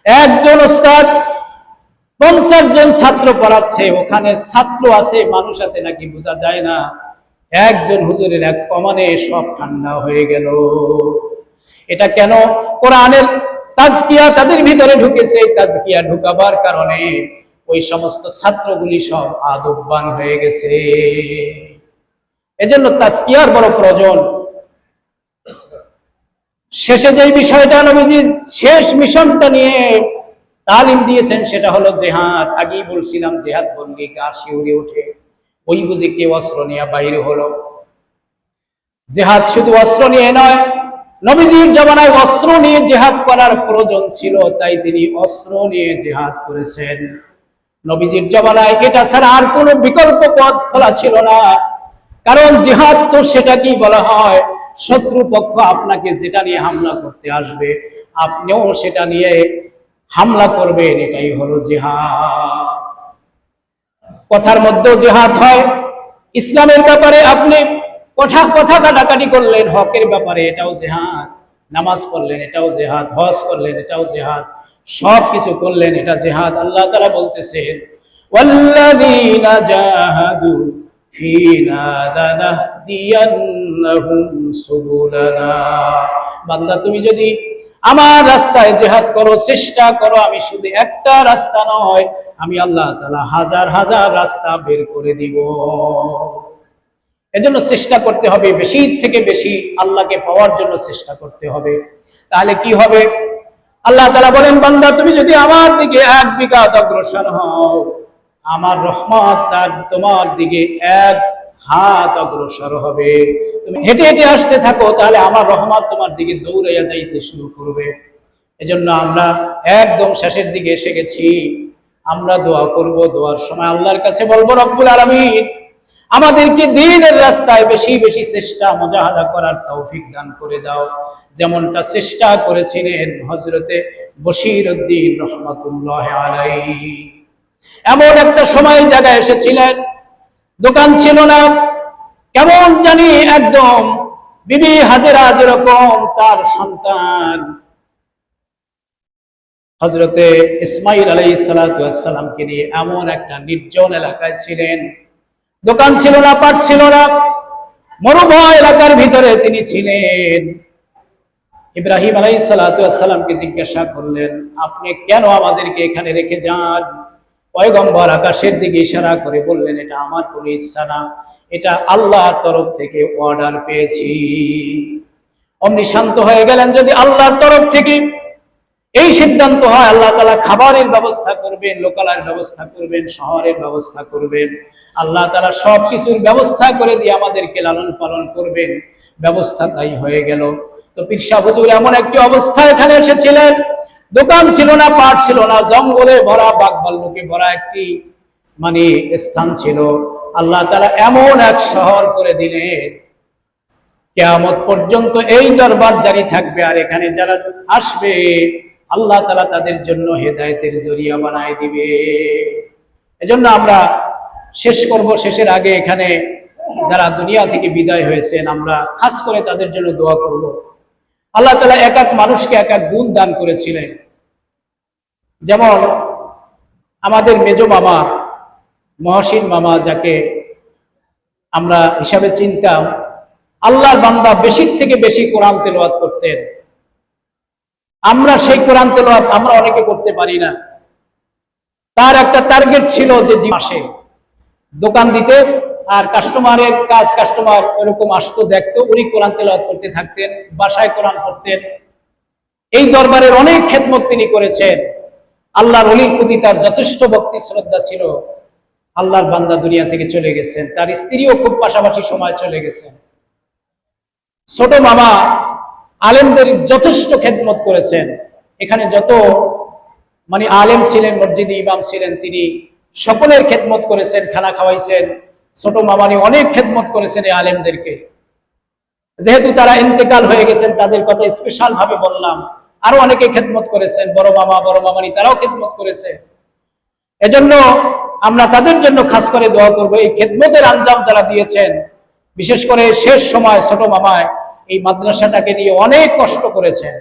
একজন ওস্তাদ 50 জন ছাত্র পড়াচ্ছে, ওখানে ছাত্র আছে, মানুষ আছে নাকি বোঝা যায় না। একজন হুজুরের এক কমানে সব ঠান্ডা হয়ে গেল। এটা কেন? কোরআনের তাজকিয়া তাদের ভিতরে ঢুকেছে। তাজকিয়া ঢুকাবার কারণে ওই সমস্ত ছাত্রগুলি সব আদববান হয়ে গেছে। এজন্য তাজকিয়ার বড় প্রয়োজন। শেষে যে বিষয়টা নবীজি শেষ মিশনটা নিয়ে তালিম দিয়েছেন সেটা হলো জিহাদ। আগেই বলছিলাম, জিহাদ বললে গা শিউরে ওঠে। ওই বুঝি কেউ অস্ত্র নিয়ে বাইরে হলো। জিহাদ শুধু অস্ত্র নিয়ে নয়, নবীজির জামানায় অস্ত্র নিয়ে জিহাদ করার প্রয়োজন ছিল, তাই তিনি অস্ত্র নিয়ে জিহাদ করেছেন। নবীজির জামানায় এটা ছাড়া আর কোনো বিকল্প পথ খোলা ছিল না, কারণ জিহাদ তো সেটাকেই বলা হয়, শত্রুপক্ষ আপনাকে যেটা নিয়ে হামলা করতে আসবে আপনিও সেটা নিয়ে হামলা করবেন, এটাই হলো জিহাদ। কথার মধ্যেও জিহাদ হয়, ইসলামের ব্যাপারে আপনি কথা কাটাকাটি করলেন, হকের ব্যাপারে এটাও জিহাদ, নামাজ পড়লেন এটাও জিহাদ, হজ করলেন এটাও জিহাদ, সব কিছু করলেন এটা জিহাদ। আল্লাহ তাআলা বলতেছেন ওয়াল্লাযীনা জাহাদু ফীনা লানাহদিয়ান্নাহুম সুবুলানা। বান্দা তুমি যদি আমার রাস্তায় জিহাদ করো, চেষ্টা করো, আমি শুধু একটা রাস্তা নয়, আমি আল্লাহ তাআলা হাজার হাজার রাস্তা বের করে দিব। এজন্য চেষ্টা করতে হবে, বেশি থেকে বেশি আল্লাহকে পাওয়ার জন্য চেষ্টা করতে হবে। তাহলে কি হবে? আল্লাহ তাআলা বলেন বান্দা তুমি যদি আমার দিকে 1 বিঘাত অগ্রসর হও, আমার রহমত তার তোমার দিকে 1 হাত অগ্রসর হবে। তুমি হেঁটে হেঁটে আসতে থাকো, তাহলে আমার রহমত তোমার দিকে দৌড়াইয়া যাইতে শুরু করবে। এজন্য আমরা একদম শেষের দিকে এসে গেছি, আমরা দোয়া করব, দোয়ার সময় আল্লাহর কাছে বলবো রব্বুল আলামিন আমাদেরকে দ্বীনের রাস্তায় বেশি বেশি চেষ্টা মুজাহাদা করার তৌফিক দান করে দাও, যেমনটা চেষ্টা করেছিলেন হযরতে বশিরউদ্দিন রাহমাতুল্লাহি আলাইহি। এমন একটা সময় জায়গায় এসেছিলেন, দোকান ছিল না, কেমন জানি একদম বিবি হাজেরা যেরকম তার সন্তান হযরতে ইসমাঈল আলাইহিস সালাতু ওয়াস সালামকে নিয়ে এমন একটা নির্জন এলাকায় ছিলেন, দোকান ছিল না, পাট ছিল না, মরুভূমি এলাকার ভিতরে তিনি ছিলেন। ইব্রাহিম আলাইহিস সালাতু ওয়াস সালামকে জিজ্ঞাসা করলেন আপনি কেন আমাদেরকে এখানে রেখে যান? পয়গম্বর আকাশের দিকে ইশারা করে বললেন এটা আমার কোনো ইচ্ছা না, এটা আল্লাহর তরফ থেকে অর্ডার পেয়েছি। অমনি শান্ত হয়ে গেলেন, যদি আল্লাহর তরফ থেকে এই সিদ্ধান্ত হয় আল্লাহ তাআলা খাবারের ব্যবস্থা করবেন, লোকালয়ের ব্যবস্থা করবেন, শহরের ব্যবস্থা করবেন, আল্লাহ তাআলা সবকিছুর ব্যবস্থা করে দিয়ে আমাদেরকে লালন পালন করবেন, ব্যবস্থা তাই হয়ে গেল। তো পীর সাহেব হুজুর এমন একটি অবস্থা এখানে এসেছিলেন, দোকান ছিল না, পাট ছিল না, জঙ্গলে ভরা, বাঘ ভাল্লুকে ভরা একটি স্থান ছিল। আল্লাহ তাআলা এমন এক শহর করে দিলেন, কিয়ামত পর্যন্ত এই দরবার জারি থাকবে, আর এখানে যারা আসবে আল্লাহ তাআলা তাদের জন্য হেদায়েতের জরিয়া বানায় দিবে। এজন্য আমরা শেষ করব, শেষের আগে এখানে যারা দুনিয়া থেকে বিদায় হয়েছেন আমরা খাস করে তাদের জন্য দোয়া করব। আল্লাহ তাআলা এক এক মানুষকে এক এক গুণ দান করেছিলেন। যেমন আমাদের মেজ মামা, মহসিন মামা, যাকে আমরা হিসাবে চিনতাম, আল্লাহর বান্দা, বেশি থেকে বেশি কোরআন তেলাওয়াত করতেন। আমরা সেই কোরআন তেলাওয়াত আমরা অনেকে করতে পারি না। তার একটা টার্গেট ছিল যে মাসে দোকান দিতে, আর কাস্টমারের কাজ, কাস্টমার এরকম আসতো, দেখতো, উনি কোরআন তেলাওয়াত করতে থাকতেন, বাসায় কোরআন পড়তেন। এই দরবারের অনেক খেদমত তিনি করেছেন। আল্লাহর ওলির প্রতি তার যথেষ্ট ভক্তি শ্রদ্ধা ছিল। আল্লাহর বান্দা দুনিয়া থেকে চলে গেছেন, তার স্ত্রীও খুব পাশাপাশি সময় চলে গেছেন। ছোট মামা আলেমদের যথেষ্ট খেদমত করেছেন। এখানে যত আলেম ছিলেন, মসজিদে ইমাম ছিলেন, তিনি সকলের খেদমত করেছেন, খানা খাওয়াইছেন। ছোট মামানি অনেক খেদমত করেছেন এই আলেমদেরকে। যেহেতু তারা ইন্তেকাল হয়ে গেছেন, তাদের কথা স্পেশাল ভাবে বললাম। আরো অনেকে খেদমত করেছেন, বড় মামা, বড় মামানি, তারাও খেদমত করেছে। এজন্য আমরা তাদের জন্য খাস করে দোয়া করব। এই খেদমতের আঞ্জাম যারা দিয়েছেন, বিশেষ করে শেষ সময় ছোট মামায় এই মাদ্রাসাটাকে নিয়ে অনেক কষ্ট করেছেন।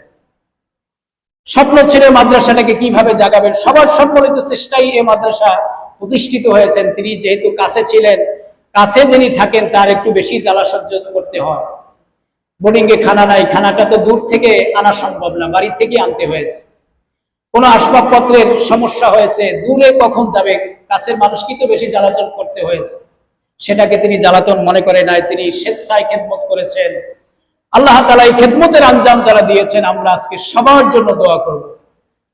স্বপ্ন ছিল মাদ্রাসাটাকে কিভাবে জাগাবেন, সবার সম্মিলিত চেষ্টাই এই মাদ্রাসা প্রতিষ্ঠিত হয়েছেন। তিনি যেহেতু কাছে ছিলেন, কাছে যিনি থাকেন তার একটু বেশি জ্বালা সহ্য করতে হয়। বোর্ডিং এ খানা নাই, খানাটা তো দূর থেকে আনা সম্ভব না, বাড়ি থেকে আনতে হয়েছে। কোনো আসবাবপত্রের সমস্যা হয়েছে, দূরে কখন যাবে, কাছের মানুষকে তো বেশি জ্বালাতন করতে হয়েছে। সেটাকে তিনি জ্বালাতন মনে করে নাই, তিনি স্বেচ্ছায় খেদমত করেছেন। আল্লাহ তাআলা এই খেদমতের আঞ্জাম যারা দিয়েছেন, আমরা আজকে সবার জন্য দোয়া করব।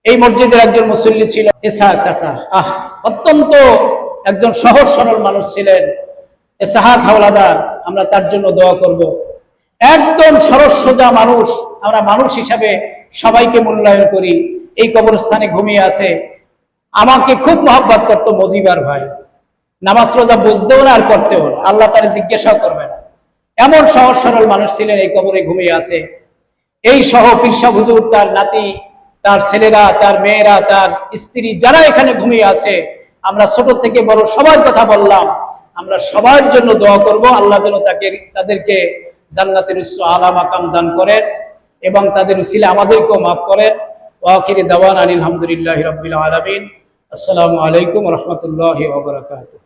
এই মসজিদের একজন মুসল্লি ছিল ইসহাক চাচা, অত্যন্ত একজন সহজ সরল মানুষ ছিলেন ইসহাক হাওলাদার, আমরা তার জন্য দোয়া করব। একদম সরল সোজা মানুষ, আমরা মানুষ হিসাবে সবাইকে মূল্যায়ন করি। এই কবরস্থানে ঘুমিয়ে আছে, আমাকে খুব মহব্বত করতো মজিবার ভাই। নামাজ রোজা বুঝতেও না আর করতেও না, আল্লাহ তারা জিজ্ঞাসা করবে না। এমন সহজ সরল মানুষ ছিলেন, এই কবরে ঘুমিয়ে আছে। এই সহ পিরসা হুজুর, তার নাতি, তার ছেলেরা, তার মেয়েরা, তার স্ত্রী, যারা এখানে ঘুমিয়ে আছে, আমরা ছোট থেকে বড় সবার কথা বললাম। আমরা সবার জন্য দোয়া করব, আল্লাহ যেন তাদেরকে জান্নাতের উচ্চ আলা মাকাম দান করেন এবং তাদের উসিলে আমাদেরকেও মাফ করেন। ওয়া আখিরি দাওয়ানা আলহামদুলিল্লাহি রাব্বিল আলামিন। আসসালামু আলাইকুম ওয়া রাহমাতুল্লাহি ওয়া বারাকাতুহু।